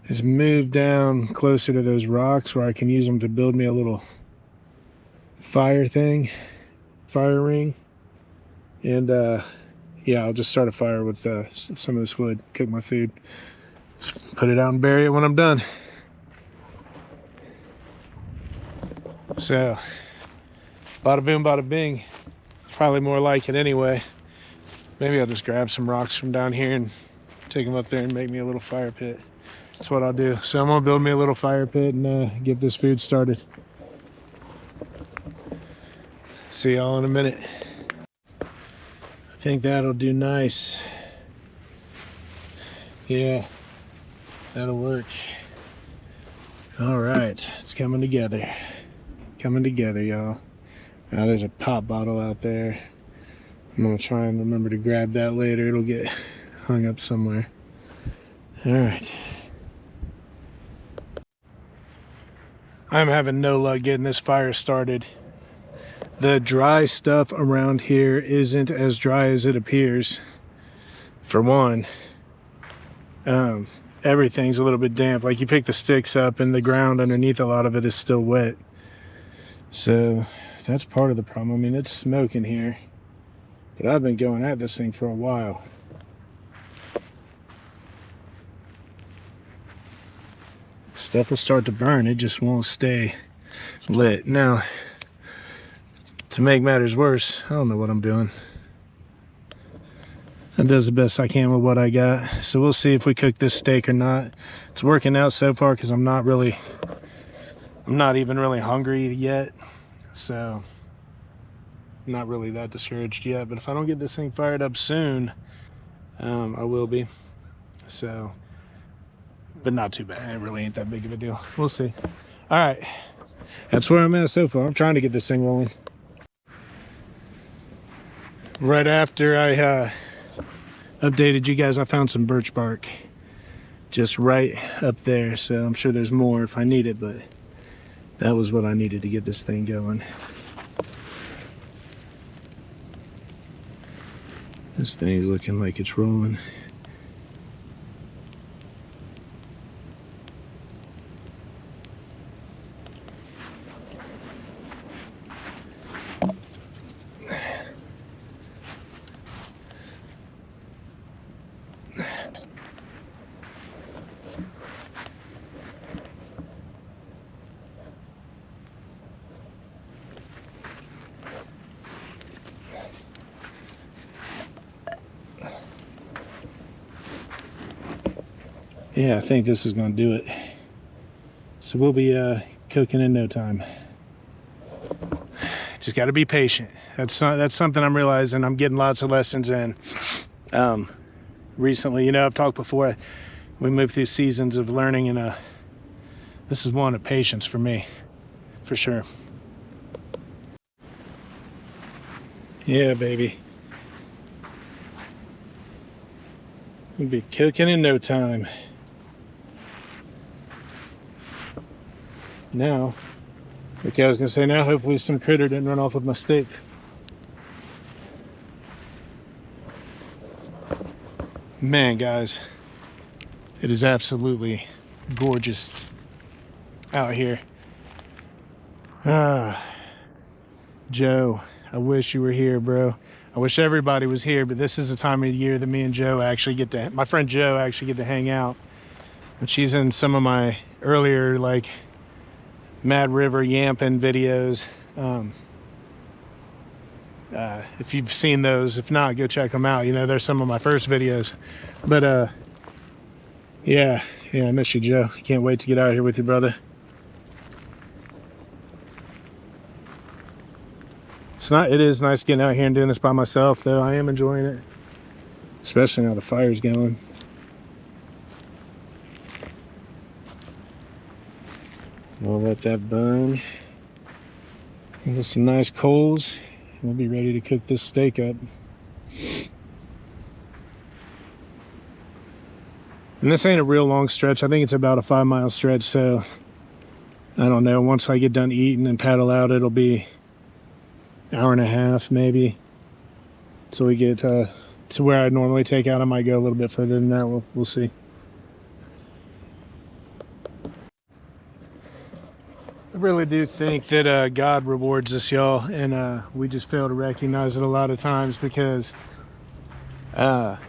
is move down closer to those rocks where I can use them to build me a little fire ring. And yeah, I'll just start a fire with some of this wood, cook my food. Just put it out and bury it when I'm done. So, bada boom, bada bing. Probably more like it anyway. Maybe I'll just grab some rocks from down here and take them up there and make me a little fire pit. That's what I'll do. So I'm gonna build me a little fire pit and get this food started. See y'all in a minute. I think that'll do nice. Yeah, that'll work. All right, it's coming together. Coming together, y'all. Now there's a pop bottle out there. I'm gonna try and remember to grab that later. It'll get hung up somewhere. All right. I'm having no luck getting this fire started. The dry stuff around here isn't as dry as it appears. For one, everything's a little bit damp. Like you pick the sticks up and the ground underneath, a lot of it is still wet. So that's part of the problem. I mean, it's smoking here, but I've been going at this thing for a while. Stuff will start to burn. It just won't stay lit. Now, To make matters worse, I don't know what I'm doing. I does the best I can with what I got. So we'll see if we cook this steak or not. It's working out so far because I'm not even really hungry yet. So I'm not really that discouraged yet. But if I don't get this thing fired up soon, I will be. So, but not too bad. It really ain't that big of a deal. We'll see. All right. That's where I'm at so far. I'm trying to get this thing rolling. Right after I updated you guys, I found some birch bark just right up there. So I'm sure there's more if I need it, but that was what I needed to get this thing going. This thing's looking like it's rolling. Yeah, I think this is going to do it. So we'll be cooking in no time. Just got to be patient. That's something I'm realizing. I'm getting lots of lessons in. Recently, you know, I've talked before. We moved through seasons of learning, and this is one of patience for me, for sure. Yeah, baby. We'll be cooking in no time. Now, okay, I was gonna say now, hopefully some critter didn't run off with my steak. Man, guys, it is absolutely gorgeous out here. Joe, I wish you were here, bro. I wish everybody was here, but this is the time of year that me and Joe actually get to, my friend Joe actually get to hang out. And she's in some of my earlier, like, Mad River Yampin videos. If you've seen those, if not, go check them out. You know, they're some of my first videos. But yeah, I miss you, Joe. Can't wait to get out here with you, brother. It is nice getting out here and doing this by myself, though. I am enjoying it, especially now the fire's going. We'll let that burn. And get some nice coals. We'll be ready to cook this steak up. And this ain't a real long stretch. I think it's about a 5-mile stretch. So I don't know. Once I get done eating and paddle out, it'll be an hour and a half maybe. Till we get to where I normally take out. I might go a little bit further than that. We'll see. I really do think that God rewards us, y'all, and we just fail to recognize it a lot of times because that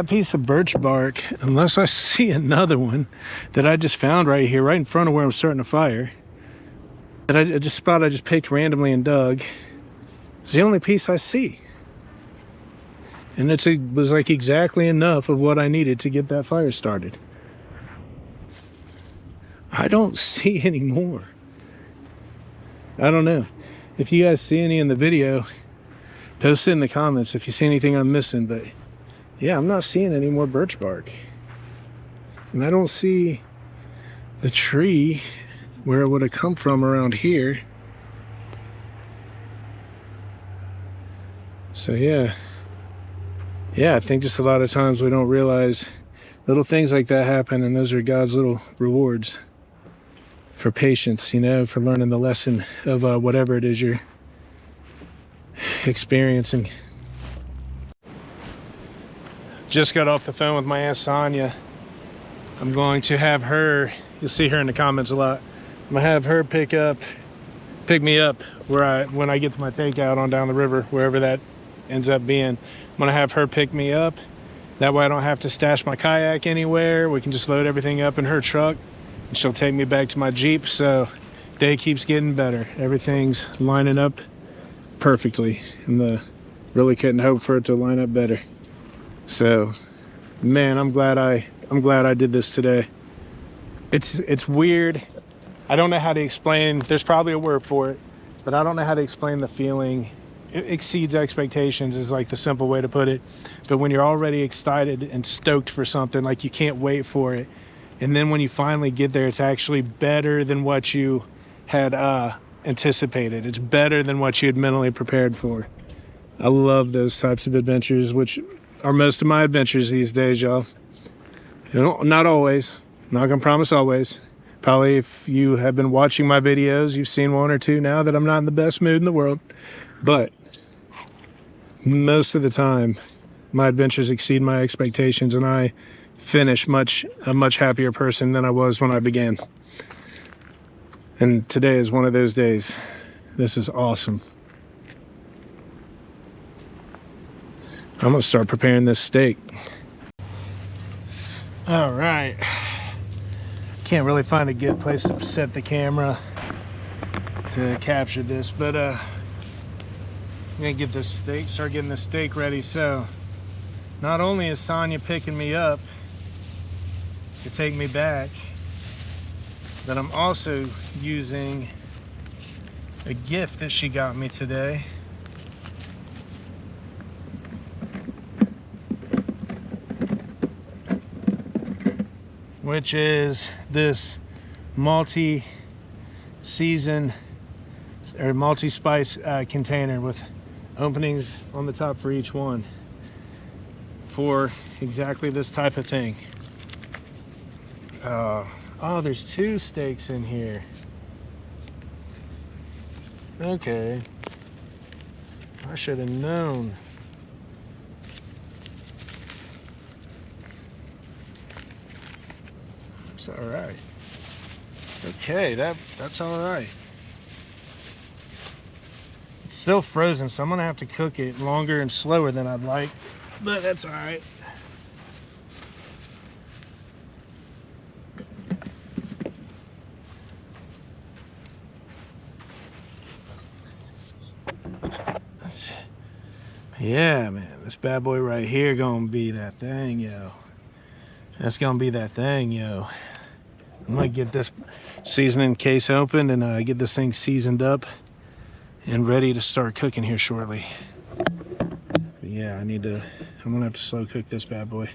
piece of birch bark, unless I see another one that I just found right here, right in front of where I'm starting a fire, that I just picked randomly and dug, it's the only piece I see. And it was like exactly enough of what I needed to get that fire started. I don't see any more. I don't know. If you guys see any in the video, post it in the comments if you see anything I'm missing. But yeah, I'm not seeing any more birch bark. And I don't see the tree where it would have come from around here. So yeah, I think just a lot of times we don't realize little things like that happen, and those are God's little rewards for patience, you know, for learning the lesson of whatever it is you're experiencing. Just got off the phone with my Aunt Sonia. I'm going to have her, you'll see her in the comments a lot, I'm gonna have her pick me up when I get to my takeout on down the river, wherever that ends up being. I'm gonna have her pick me up. That way I don't have to stash my kayak anywhere. We can just load everything up in her truck. And she'll take me back to my Jeep. So day keeps getting better. Everything's lining up perfectly, and really couldn't hope for it to line up better. So, man, I'm glad I did this today. It's weird. I don't know how to explain. There's probably a word for it, but I don't know how to explain the feeling. It exceeds expectations is like the simple way to put it. But when you're already excited and stoked for something, like you can't wait for it, and then when you finally get there, it's actually better than what you had anticipated. It's better than what you had mentally prepared for. I love those types of adventures, which are most of my adventures these days, y'all. You know, not always. I'm not gonna promise always. Probably if you have been watching my videos, you've seen one or two now that I'm not in the best mood in the world. But most of the time, my adventures exceed my expectations, and I finish a much happier person than I was when I began. And today is one of those days. This is awesome. I'm gonna start preparing this steak. All right. Can't really find a good place to set the camera to capture this, but I'm gonna get this steak, start getting the steak ready. So not only is Sonia picking me up to take me back, but I'm also using a gift that she got me today. Which is this multi-season or multi-spice container with openings on the top for each one for exactly this type of thing. Oh, there's 2 steaks in here. Okay. I should have known. It's all right. Okay, that's all right. It's still frozen, so I'm gonna have to cook it longer and slower than I'd like, but that's all right. Yeah, man, this bad boy right here gonna be that thing, yo. That's gonna be that thing, yo. I'm gonna get this seasoning case opened and get this thing seasoned up and ready to start cooking here shortly. But yeah, I'm gonna have to slow cook this bad boy.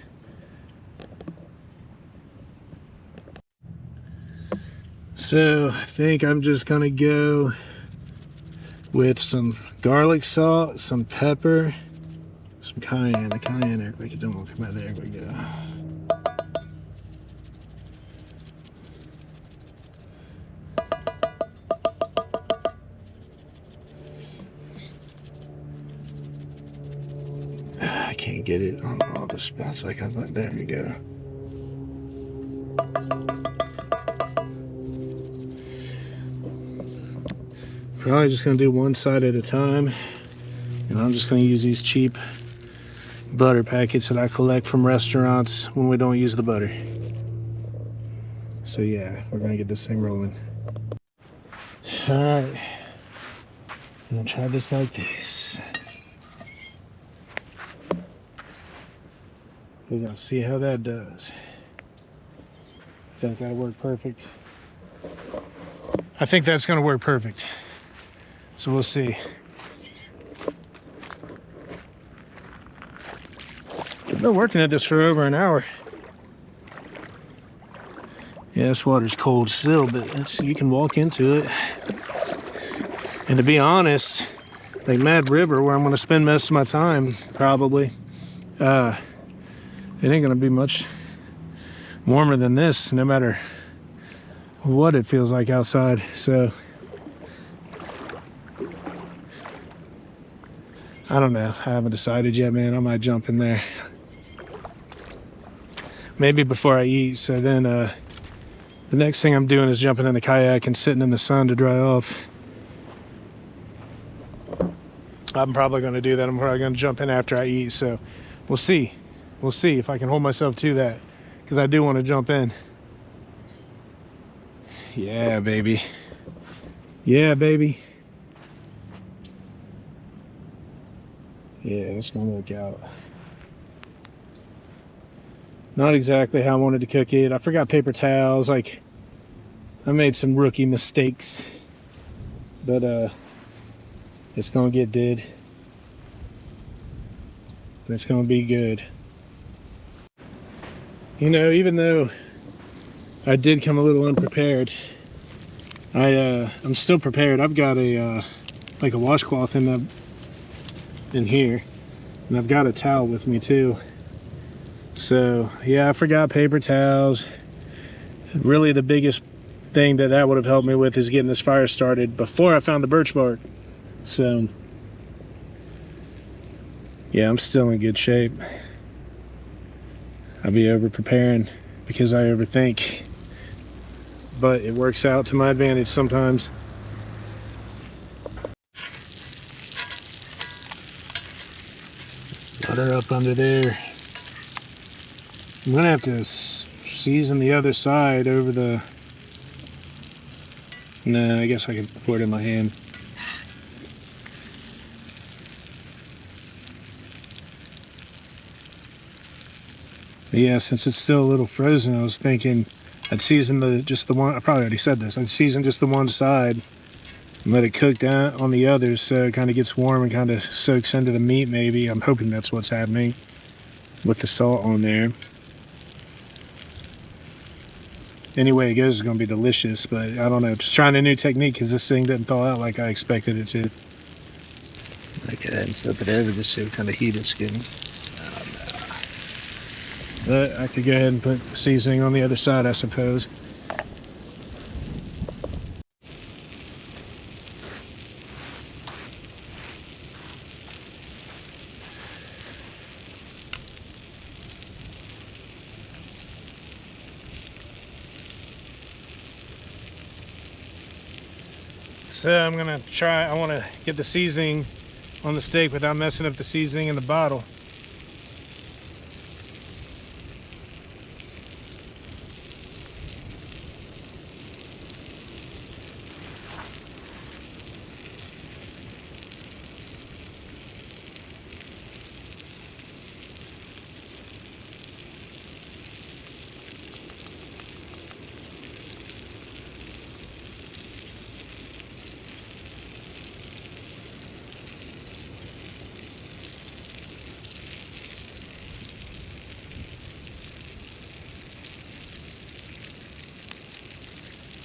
So I think I'm just gonna go with some garlic salt, some pepper, some cayenne. The cayenne act like it don't want to come out. There we go. I can't get it on all the spots like I thought. There we go. Probably just gonna do one side at a time, and I'm just gonna use these cheap butter packets that I collect from restaurants when we don't use the butter. So yeah, we're gonna get this thing rolling. All right, I'm gonna try this like this. We're gonna see how that does. I think that'll work perfect. I think that's gonna work perfect. So we'll see. I've been working at this for over an hour. Yeah, this water's cold still, but you can walk into it. And to be honest, like Mad River, where I'm gonna spend most of my time, probably, it ain't gonna be much warmer than this, no matter what it feels like outside. So I don't know. I haven't decided yet, man. I might jump in there. Maybe before I eat. So then the next thing I'm doing is jumping in the kayak and sitting in the sun to dry off. I'm probably going to do that. I'm probably going to jump in after I eat. So we'll see. We'll see if I can hold myself to that, because I do want to jump in. Yeah, baby. Yeah, baby. Yeah, it's gonna work out. Not exactly how I wanted to cook it. I forgot paper towels. Like, I made some rookie mistakes, but it's gonna get did. But it's gonna be good. You know, even though I did come a little unprepared, I'm still prepared. I've got a like a washcloth in here, and I've got a towel with me too. So yeah, I forgot paper towels. Really, the biggest thing that would have helped me with is getting this fire started before I found the birch bark. So yeah, I'm still in good shape. I'll be over preparing because I overthink, but it works out to my advantage sometimes. Put her up under there. I'm gonna have to season the other side over the... No, I guess I could pour it in my hand. But yeah, since it's still a little frozen, I was thinking I'd season just the one. I probably already said this. I'd season just the one side and let it cook down on the others so it kind of gets warm and kind of soaks into the meat maybe. I'm hoping that's what's happening with the salt on there. Any way it goes is going to be delicious, but I don't know. Just trying a new technique because this thing didn't thaw out like I expected it to. I go ahead and flip it over just so it kind of heat it's getting. But I could go ahead and put seasoning on the other side, I suppose. So I'm gonna try, I wanna get the seasoning on the steak without messing up the seasoning in the bottle.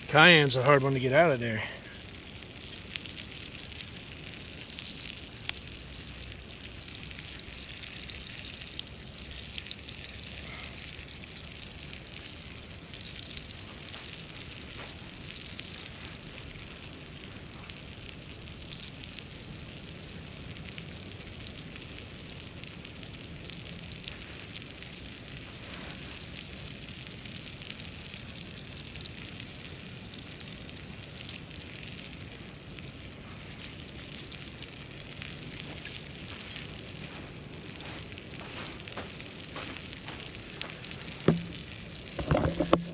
Cayenne's a hard one to get out of there.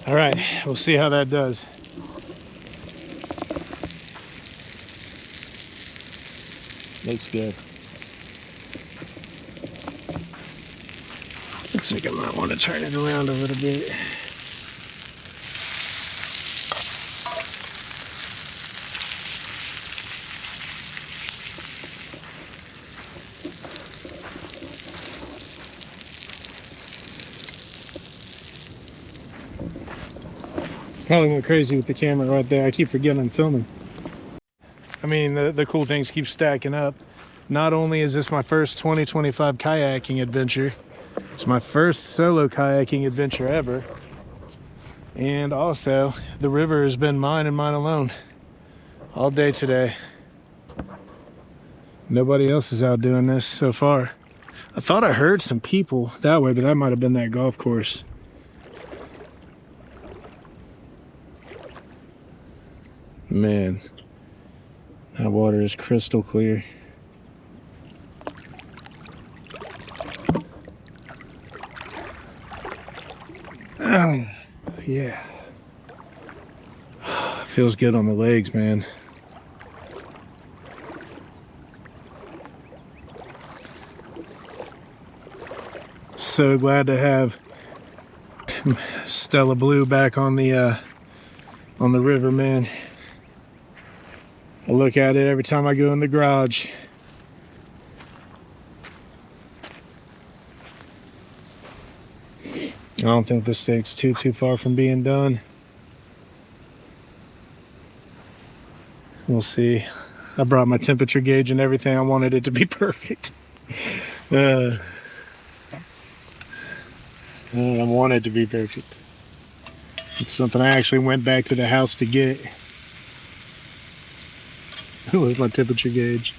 All right, we'll see how that does. Looks good. Looks like I might want to turn it around a little bit. Probably went crazy with the camera right there. I keep forgetting I'm filming. I mean, the cool things keep stacking up. Not only is this my first 2025 kayaking adventure, it's my first solo kayaking adventure ever. And also, the river has been mine and mine alone all day today. Nobody else is out doing this so far. I thought I heard some people that way, but that might have been that golf course. Man, that water is crystal clear. Oh, yeah. Feels good on the legs, man. So glad to have Stella Blue back on the river, man. I look at it every time I go in the garage. I don't think this steak's too far from being done. We'll see. I brought my temperature gauge and everything. I wanted it to be perfect. I want it to be perfect. It's something I actually went back to the house to get. With my temperature gauge.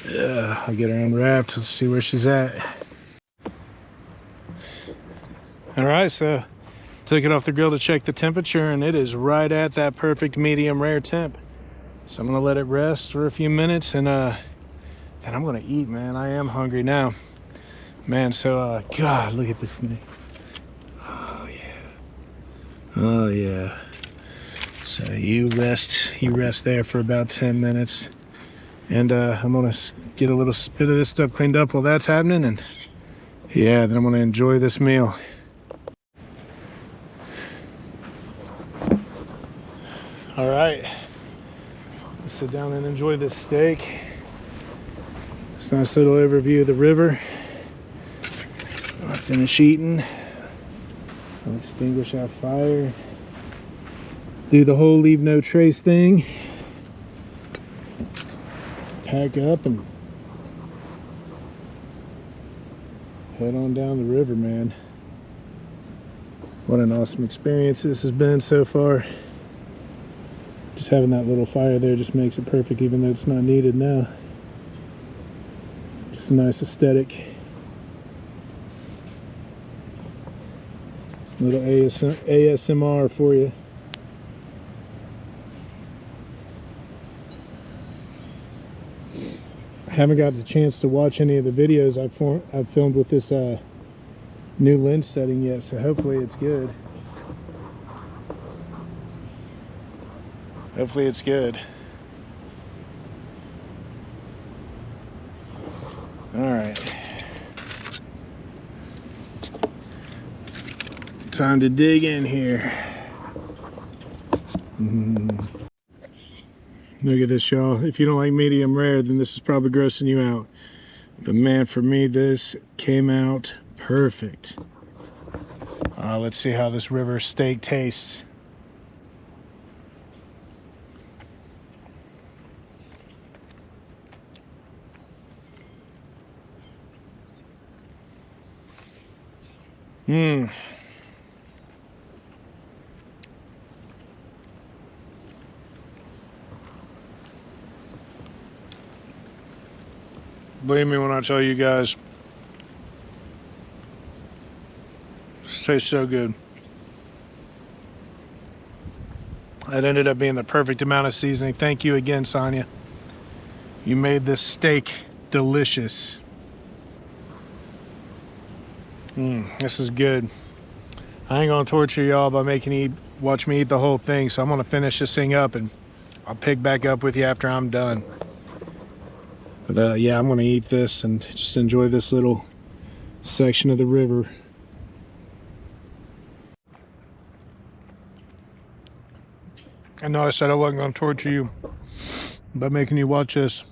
Yeah, I'll get her unwrapped. Let's see where she's at. All right, so took it off the grill to check the temperature, and it is right at that perfect medium rare temp. So I'm gonna let it rest for a few minutes, and then I'm gonna eat, man. I am hungry now, man. So God, look at this thing. Oh yeah, oh yeah. So you rest there for about 10 minutes, and I'm gonna get a little bit of this stuff cleaned up while that's happening, and yeah, then I'm gonna enjoy this meal. All right, let's sit down and enjoy this steak. This nice little overview of the river. When I finish eating, I'll extinguish our fire. Do the whole leave no trace thing. Pack up and head on down the river, man. What an awesome experience this has been so far. Just having that little fire there just makes it perfect, even though it's not needed now. Just a nice aesthetic. Little ASMR for you. I haven't got the chance to watch any of the videos I've filmed with this new lens setting yet, so hopefully it's good. Hopefully it's good. All right. Time to dig in here. Look at this, y'all. If you don't like medium rare, then this is probably grossing you out. But man, for me, this came out perfect. Let's see how this river steak tastes. Believe me when I tell you guys, this tastes so good. It ended up being the perfect amount of seasoning. Thank you again, Sonia. You made this steak delicious. This is good. I ain't gonna torture y'all by watch me eat the whole thing, so I'm gonna finish this thing up and I'll pick back up with you after I'm done. But yeah, I'm gonna eat this and just enjoy this little section of the river. I know I said I wasn't gonna torture you by making you watch this,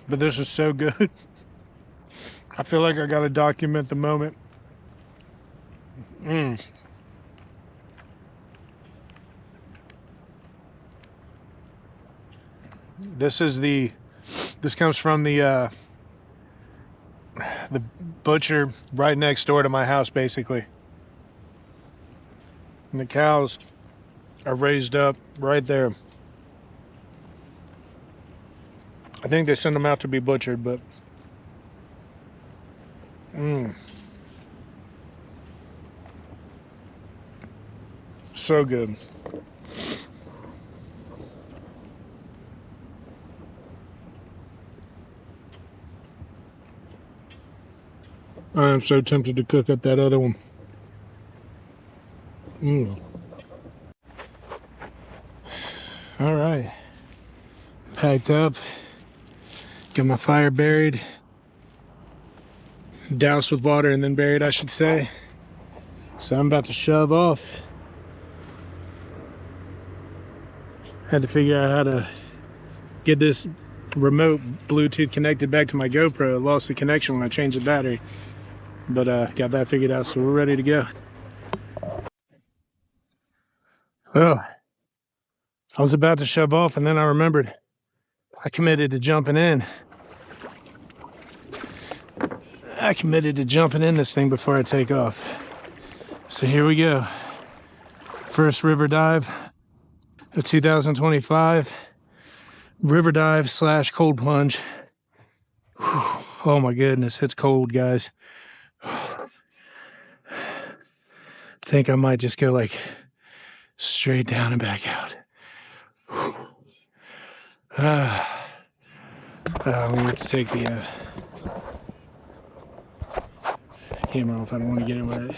but this is so good. I feel like I gotta document the moment. This comes from the butcher right next door to my house, basically. And the cows are raised up right there. I think they send them out to be butchered, but so good. I am so tempted to cook up that other one. All right, packed up, got my fire buried, doused with water and then buried, I should say. So I'm about to shove off. Had to figure out how to get this remote Bluetooth connected back to my GoPro. It lost the connection when I changed the battery, but got that figured out, so we're ready to go. Oh, I was about to shove off and then I remembered I committed to jumping in. I committed to jumping in this thing before I take off. So here we go. First river dive of 2025. River dive / cold plunge. Whew. Oh my goodness, it's cold, guys. Think I might just go like straight down and back out. I'm going to take the camera off. I don't want to get it wet.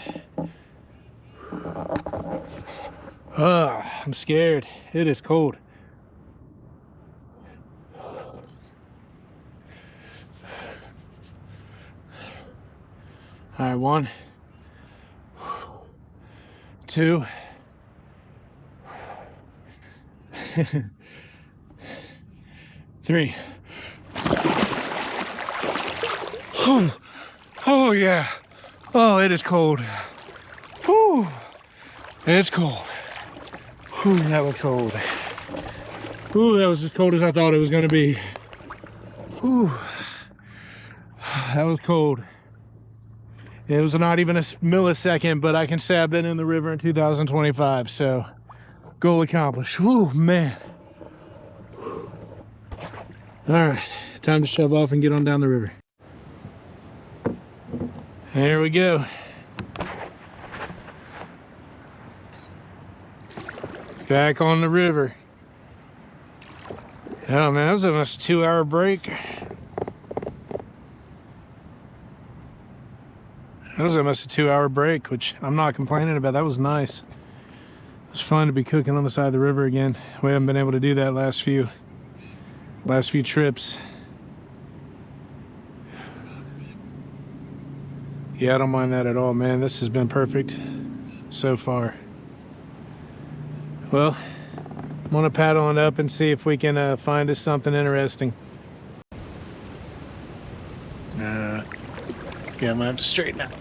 I'm scared. It is cold. All right, 1, 2. 3. Oh yeah. Oh, it is cold. Whew. It's cold. Whew, that was cold. Whew, that was as cold as I thought it was gonna be. Whew. That was cold. It was not even a millisecond, but I can say I've been in the river in 2025, so goal accomplished. Whew, man. All right, time to shove off and get on down the river. There we go. Back on the river. Oh man, that was almost a 2-hour break. That was almost a 2-hour break, which I'm not complaining about. That was nice. It was fun to be cooking on the side of the river again. We haven't been able to do that last few trips. Yeah, I don't mind that at all, man. This has been perfect so far. Well, I'm gonna paddle it up and see if we can find us something interesting. Yeah, I'm gonna have to straighten out.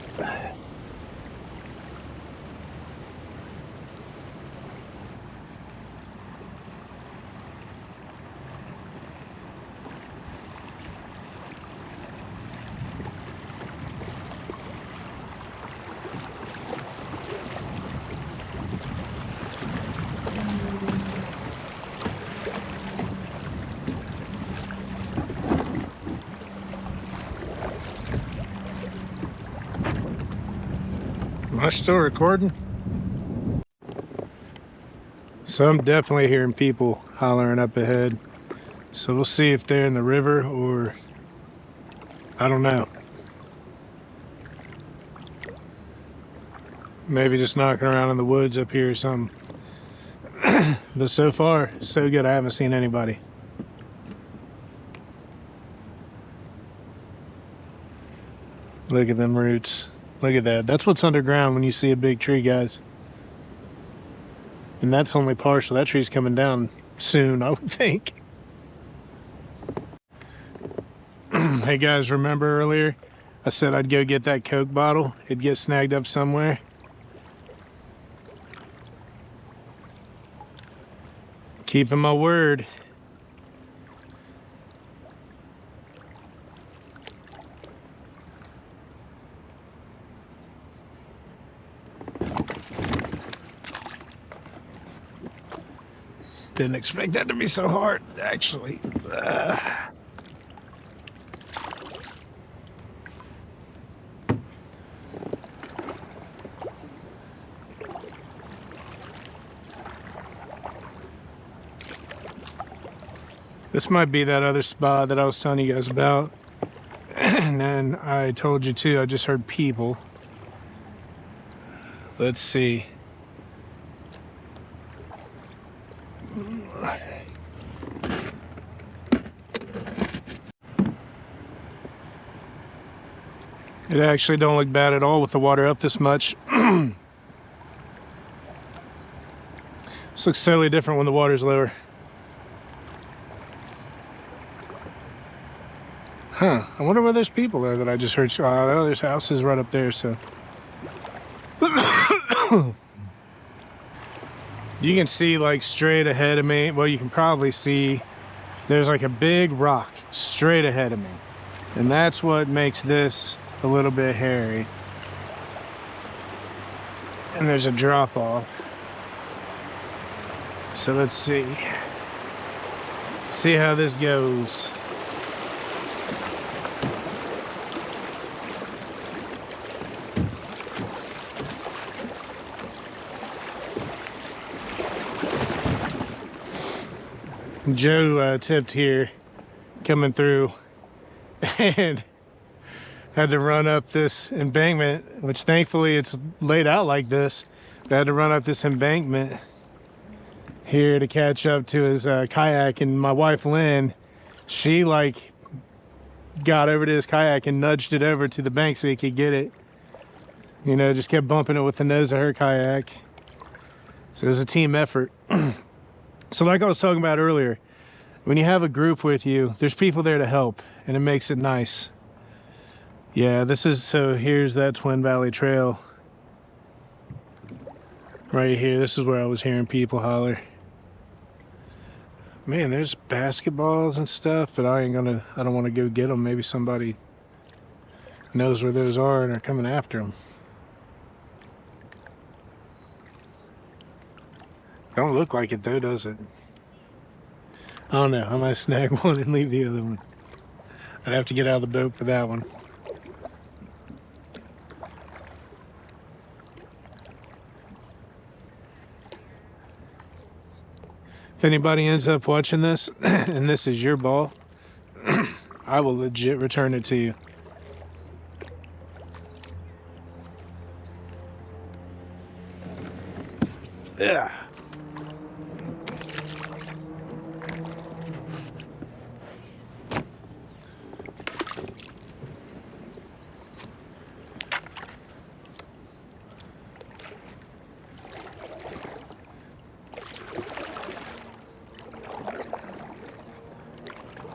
Am I still recording? So I'm definitely hearing people hollering up ahead. So we'll see if they're in the river or I don't know. Maybe just knocking around in the woods up here or something. But so far, so good. I haven't seen anybody. Look at them roots. Look at that. That's what's underground when you see a big tree, guys. And that's only partial. That tree's coming down soon, I would think. Hey guys, remember earlier I said I'd go get that Coke bottle? It'd get snagged up somewhere. Keeping my word. Didn't expect that to be so hard, actually. This might be that other spot that I was telling you guys about. And then I told you too, I just heard people. Let's see. It actually don't look bad at all with the water up this much. This looks totally different when the water's lower. Huh, I wonder where those people are that I just heard. Oh, there's houses right up there, so. You can see like straight ahead of me. Well, you can probably see there's like a big rock straight ahead of me. And that's what makes this a little bit hairy. And there's a drop off. So let's see. See how this goes. Joe tipped here coming through and had to run up this embankment, which thankfully it's laid out like this. But I had to run up this embankment here to catch up to his kayak, and my wife Lynn, she like got over to his kayak and nudged it over to the bank so he could get it. You know, just kept bumping it with the nose of her kayak. So it was a team effort. So like I was talking about earlier, when you have a group with you, there's people there to help, and it makes it nice. Yeah, so here's that Twin Valley Trail. Right here, this is where I was hearing people holler. Man, there's basketballs and stuff, but I don't want to go get them. Maybe somebody knows where those are and are coming after them. Don't look like it though, does it? I don't know. I might snag one and leave the other one. I'd have to get out of the boat for that one. If anybody ends up watching this and this is your ball, I will legit return it to you. Yeah.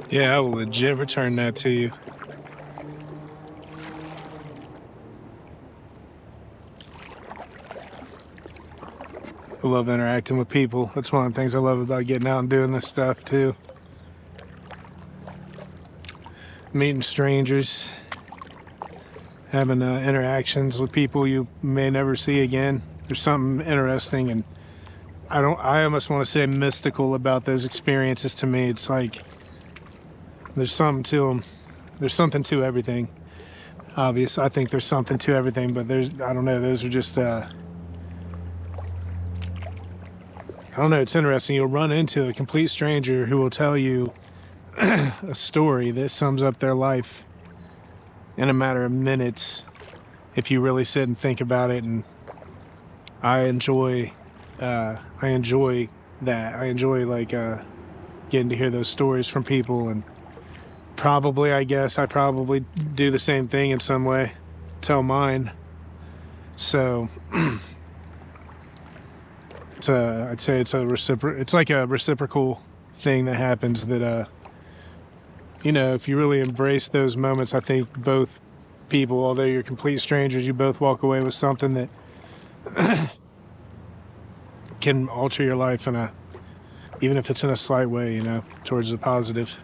Yeah, I will legit return that to you. I love interacting with people. That's one of the things I love about getting out and doing this stuff too. Meeting strangers, having interactions with people you may never see again. There's something interesting and I almost want to say mystical about those experiences to me. It's like there's something to them. There's something to everything. Obvious, I think there's something to everything, but I don't know, those are just, I don't know, it's interesting. You'll run into a complete stranger who will tell you a story that sums up their life in a matter of minutes if you really sit and think about it, and I enjoy that. I enjoy like getting to hear those stories from people, and I guess I probably do the same thing in some way, tell mine. So I'd say it's like a reciprocal thing that happens that you know, if you really embrace those moments, I think both people, although you're complete strangers, you both walk away with something that can alter your life even if it's in a slight way, you know, towards the positive.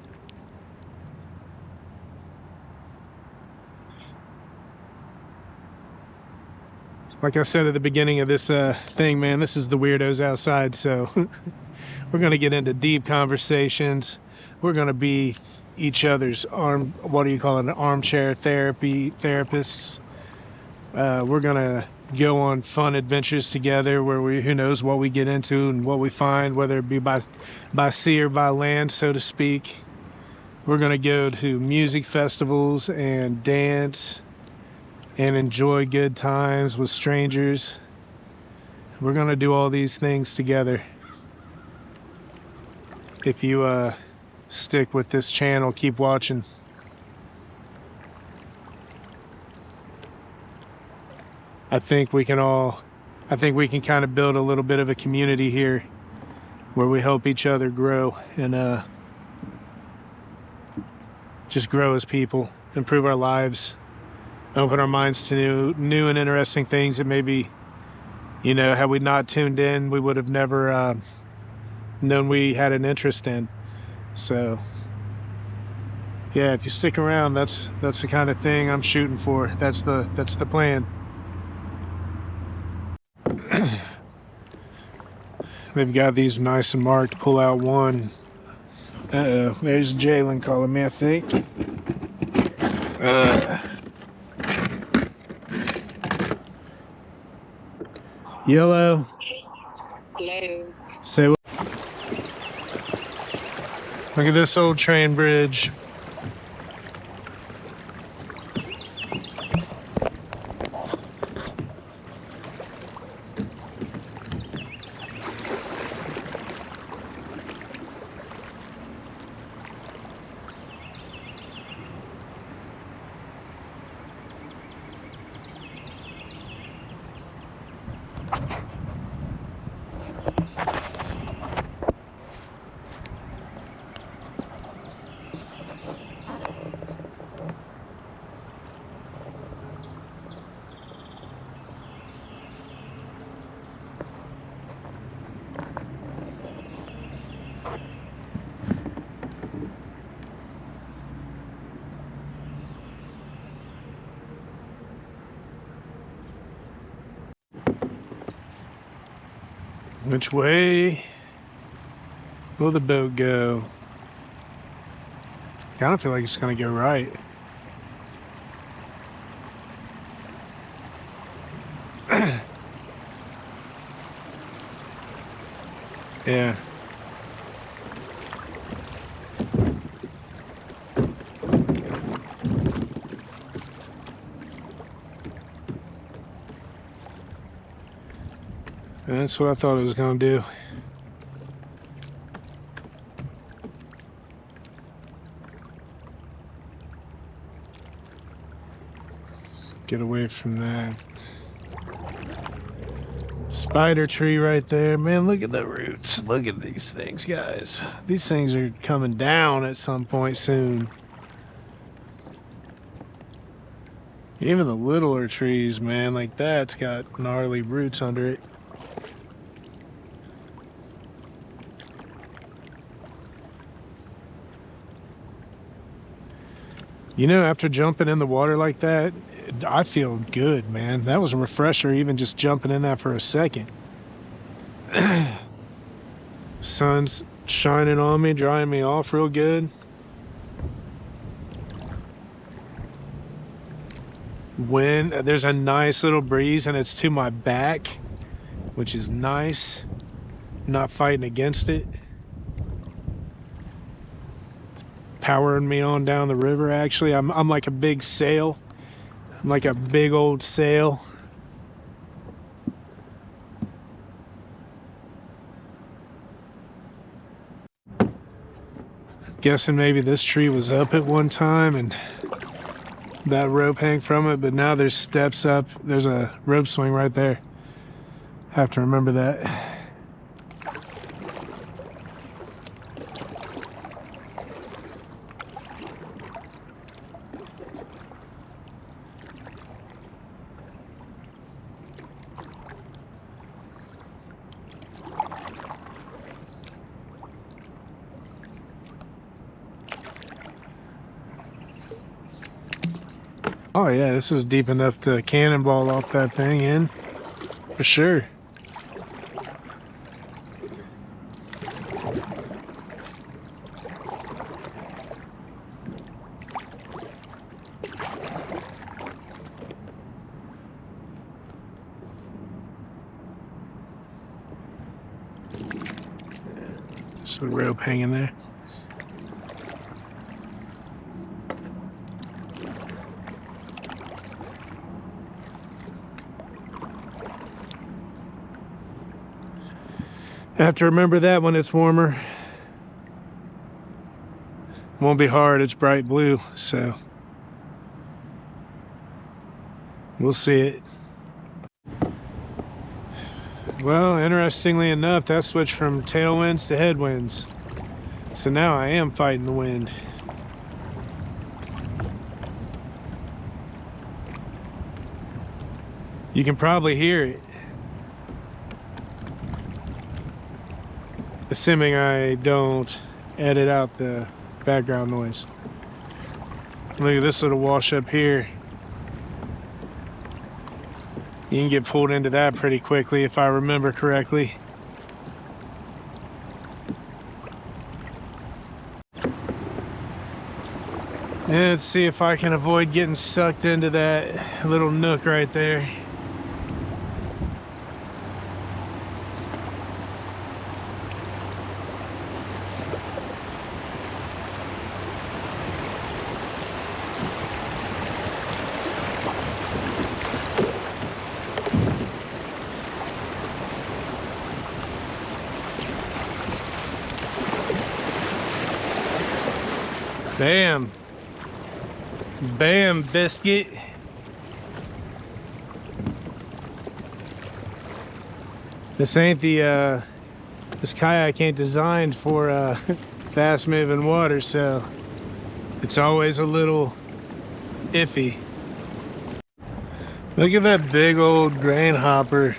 Like I said at the beginning of this thing, man, this is the weirdos outside, so we're going to get into deep conversations. We're going to be each other's armchair therapists. We're going to go on fun adventures together where who knows what we get into and what we find, whether it be by sea or by land, so to speak. We're going to go to music festivals and dance and enjoy good times with strangers. We're going to do all these things together. if you stick with this channel, keep watching. I think we can kind of build a little bit of a community here where we help each other grow and just grow as people, improve our lives, open our minds to new and interesting things that maybe, you know, had we not tuned in, we would have never known we had an interest in. So yeah, if you stick around, that's the kind of thing I'm shooting for. That's the plan. They've got these nice and marked. Pull out one. Uh-oh, there's Jalen calling me, I think. Yellow. Hello. Say what? Look at this old train bridge. Which way will the boat go? I kind of feel like it's gonna go right. Yeah. That's what I thought it was gonna do. Get away from that. Spider tree right there. Man, look at the roots. Look at these things, guys. These things are coming down at some point soon. Even the littler trees, man, like that's got gnarly roots under it. You know, after jumping in the water like that, I feel good, man. That was a refresher, even just jumping in that for a second. Sun's shining on me, drying me off real good. Wind, there's a nice little breeze and it's to my back, which is nice. Not fighting against it. Powering me on down the river. Actually, I'm like a big sail. I'm like a big old sail. Guessing maybe this tree was up at one time and that rope hang from it, but now there's steps up. There's a rope swing right there. Have to remember that. Oh yeah, this is deep enough to cannonball off that thing in, for sure. Just a rope hanging there. I have to remember that when it's warmer. Won't be hard, it's bright blue, so we'll see it. Well, interestingly enough, that switched from tailwinds to headwinds. So now I am fighting the wind. You can probably hear it. Assuming I don't edit out the background noise. Look at this little wash up here. You can get pulled into that pretty quickly if I remember correctly. Yeah, let's see if I can avoid getting sucked into that little nook right there. Bam. Bam, biscuit. This ain't the, this kayak ain't designed for fast moving water, so it's always a little iffy. Look at that big old grain hopper.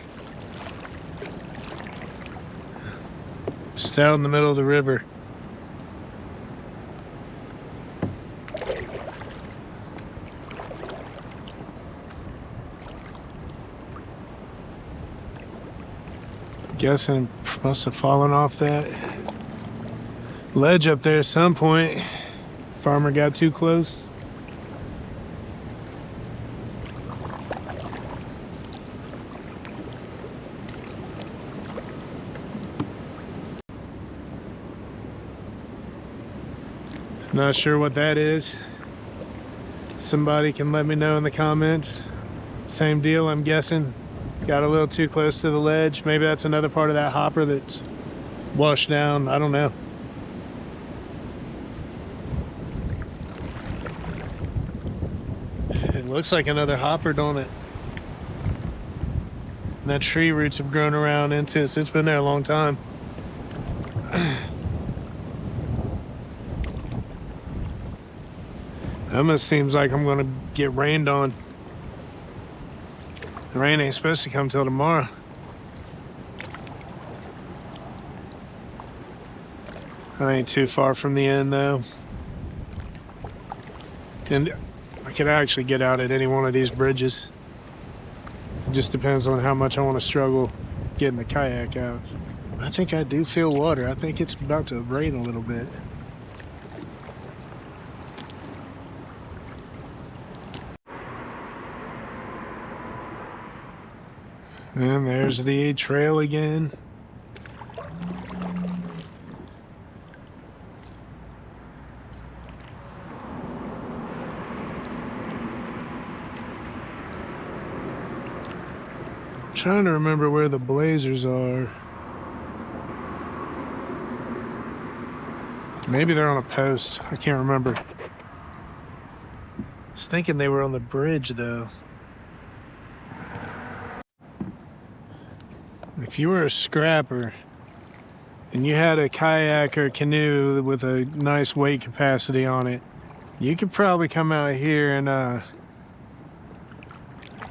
Just out in the middle of the river. Guessing must have fallen off that ledge up there at some point. Farmer got too close. Not sure what that is. Somebody can let me know in the comments. Same deal, I'm guessing. Got a little too close to the ledge. Maybe that's another part of that hopper that's washed down. I don't know. It looks like another hopper, don't it? And that tree roots have grown around into it. It's been there a long time. Almost seems like I'm gonna get rained on. The rain ain't supposed to come till tomorrow. I ain't too far from the end though. And I could actually get out at any one of these bridges. It just depends on how much I want to struggle getting the kayak out. I think I do feel water. I think it's about to rain a little bit. And there's the trail again. I'm trying to remember where the blazers are. Maybe they're on a post. I can't remember. I was thinking they were on the bridge though. If you were a scrapper and you had a kayak or canoe with a nice weight capacity on it, you could probably come out here and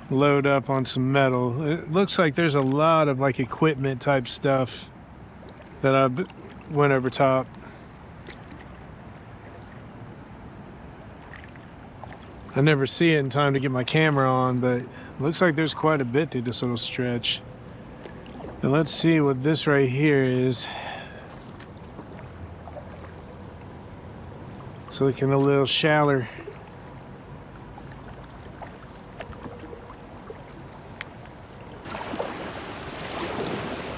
load up on some metal. It looks like there's a lot of like equipment type stuff that I went over top. I never see it in time to get my camera on, but it looks like there's quite a bit through this little stretch. And let's see what this right here is. It's looking a little shallower.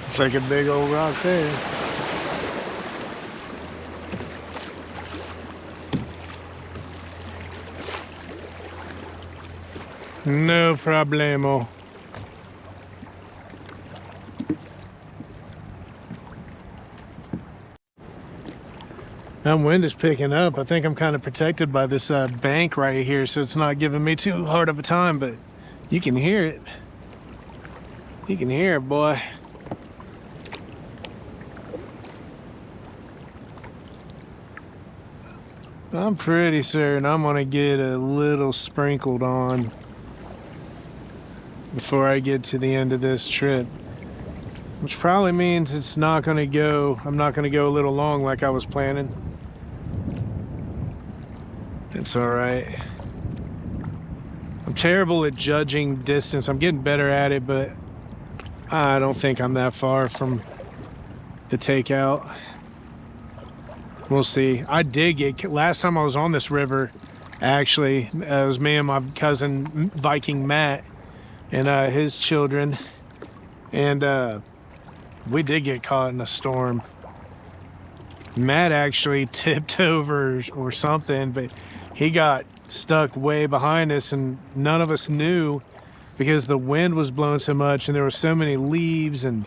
It's like a big old rock there. No problemo. That wind is picking up. I think I'm kind of protected by this bank right here, so it's not giving me too hard of a time, but you can hear it. You can hear it, boy. I'm pretty certain I'm gonna get a little sprinkled on before I get to the end of this trip, which probably means it's not gonna go, I'm not gonna go a little long like I was planning. It's all right. I'm terrible at judging distance. I'm getting better at it, but I don't think I'm that far from the takeout. We'll see. I did get, last time I was on this river, actually, it was me and my cousin Viking Matt and his children, and we did get caught in a storm. Matt actually tipped over or something, but he got stuck way behind us, and none of us knew because the wind was blowing so much and there were so many leaves and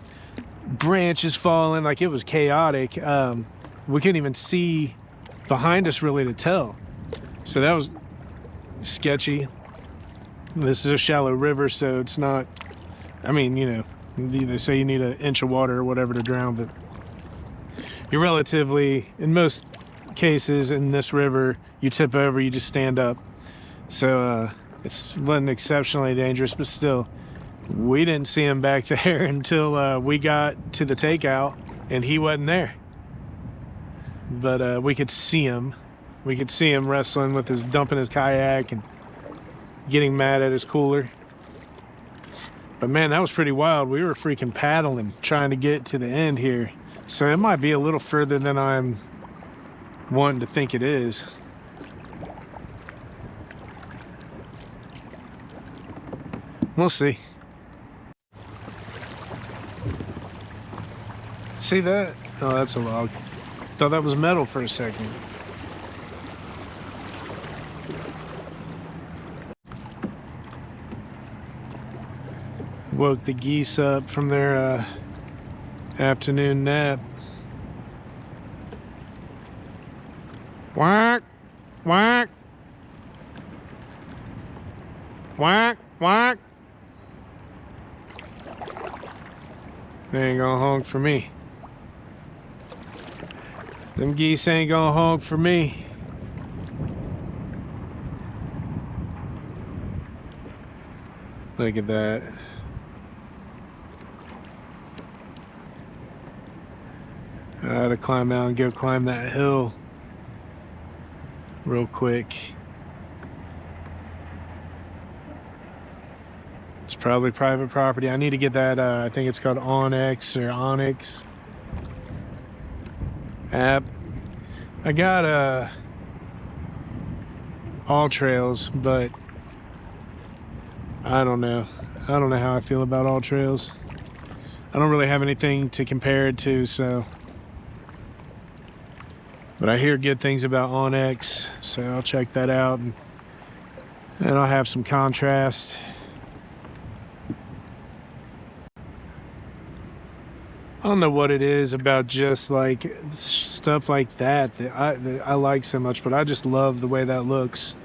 branches falling. Like, it was chaotic. We couldn't even see behind us really to tell. So that was sketchy. This is a shallow river, so it's not, I mean, you know, they say you need an inch of water or whatever to drown, but you're relatively, in most cases in this river, you tip over, you just stand up. So it wasn't exceptionally dangerous, but still, we didn't see him back there until we got to the takeout, and he wasn't there. But we could see him. We could see him wrestling with his, dumping his kayak and getting mad at his cooler. But man, that was pretty wild. We were freaking paddling, trying to get to the end here. So it might be a little further than I'm wanting to think it is. We'll see. See that? Oh, that's a log. Thought that was metal for a second. Woke the geese up from their afternoon nap. Quack, quack, quack, quack. They ain't gonna honk for me. Them geese ain't gonna honk for me. Look at that. I had to climb out and go climb that hill real quick. It's probably private property. I need to get that, I think it's called Onyx or Onyx app. I got All Trails, but I don't know. I don't know how I feel about All Trails. I don't really have anything to compare it to, so. But I hear good things about Onyx, so I'll check that out, and I'll have some contrast. I don't know what it is about just like stuff like that I like so much, but I just love the way that looks.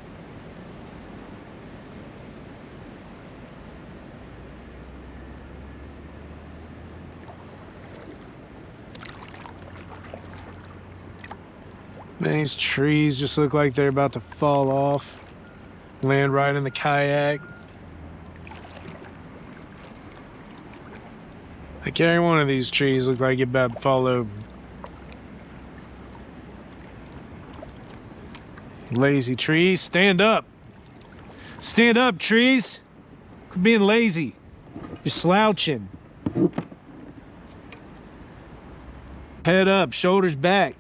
Man, these trees just look like they're about to fall off, land right in the kayak. Like every one of these trees look like it's about to fall over. Lazy trees, stand up. Stand up, trees. Quit being lazy. You're slouching. Head up, shoulders back,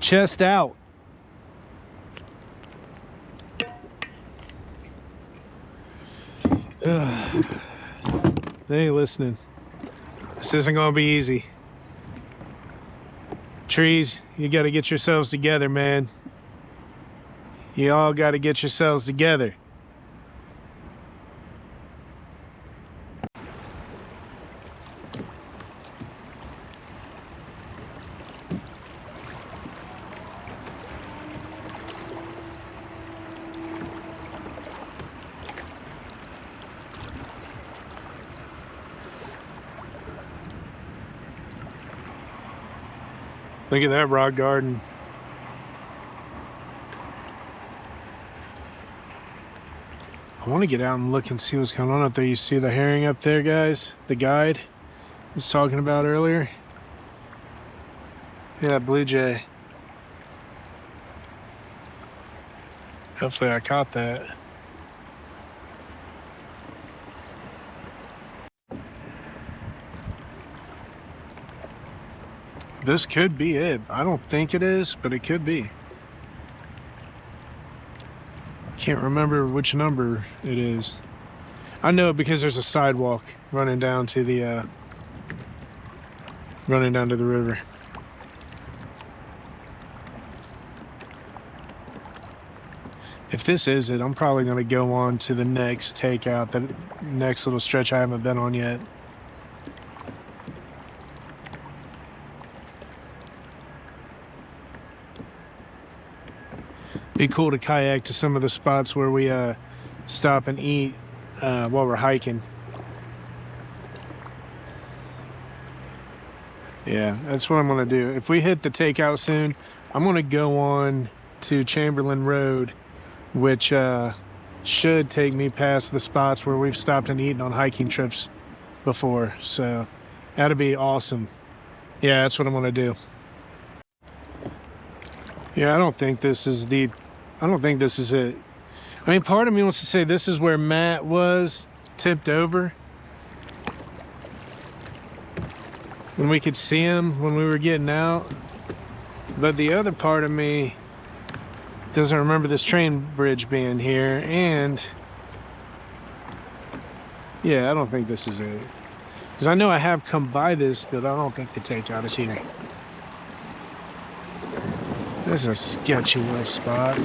chest out. Ugh. They ain't listening. This isn't gonna be easy. Trees, you gotta get yourselves together, man. You all gotta get yourselves together. Look at that rock garden. I want to get out and look and see what's going on up there. You see the herring up there, guys? The guide was talking about earlier. Yeah, blue jay. Hopefully I caught that. This could be it. I don't think it is, but it could be. Can't remember which number it is. I know it because there's a sidewalk running down to the river. If this is it, I'm probably going to go on to the next takeout, the next little stretch I haven't been on yet. Be cool to kayak to some of the spots where we stop and eat while we're hiking. Yeah, that's what I'm going to do. If we hit the takeout soon, I'm going to go on to Chamberlain Road, which should take me past the spots where we've stopped and eaten on hiking trips before. So that'll be awesome. Yeah, that's what I'm going to do. Yeah, I don't think this is it. I mean, part of me wants to say this is where Matt was tipped over. When we could see him when we were getting out. But the other part of me doesn't remember this train bridge being here. And yeah, I don't think this is it. Because I know I have come by this, but I don't think the takeout is here. This is a sketchy little spot.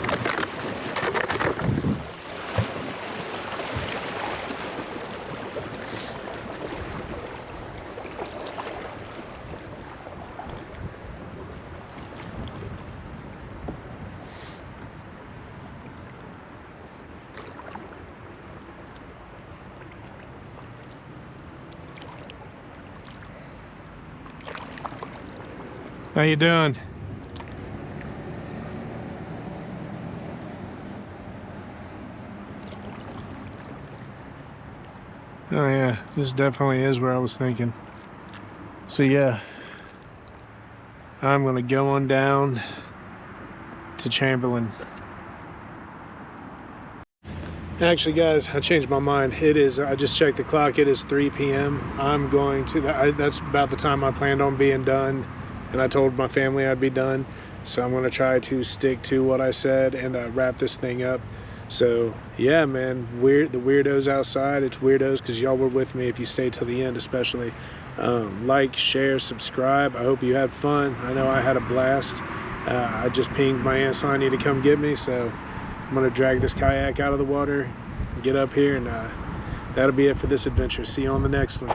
How you doing? Oh yeah, this definitely is where I was thinking. So yeah, I'm gonna go on down to Chamberlain. Actually, guys, I changed my mind. I just checked the clock. It is 3 p.m. I'm going to, that's about the time I planned on being done. And I told my family I'd be done. So I'm going to try to stick to what I said and wrap this thing up. So yeah, man, the weirdos outside, it's weirdos because y'all were with me if you stayed till the end, especially. Like, share, subscribe. I hope you had fun. I know I had a blast. I just pinged my Aunt Sonia to come get me, so I'm gonna drag this kayak out of the water, get up here, and that'll be it for this adventure. See you on the next one.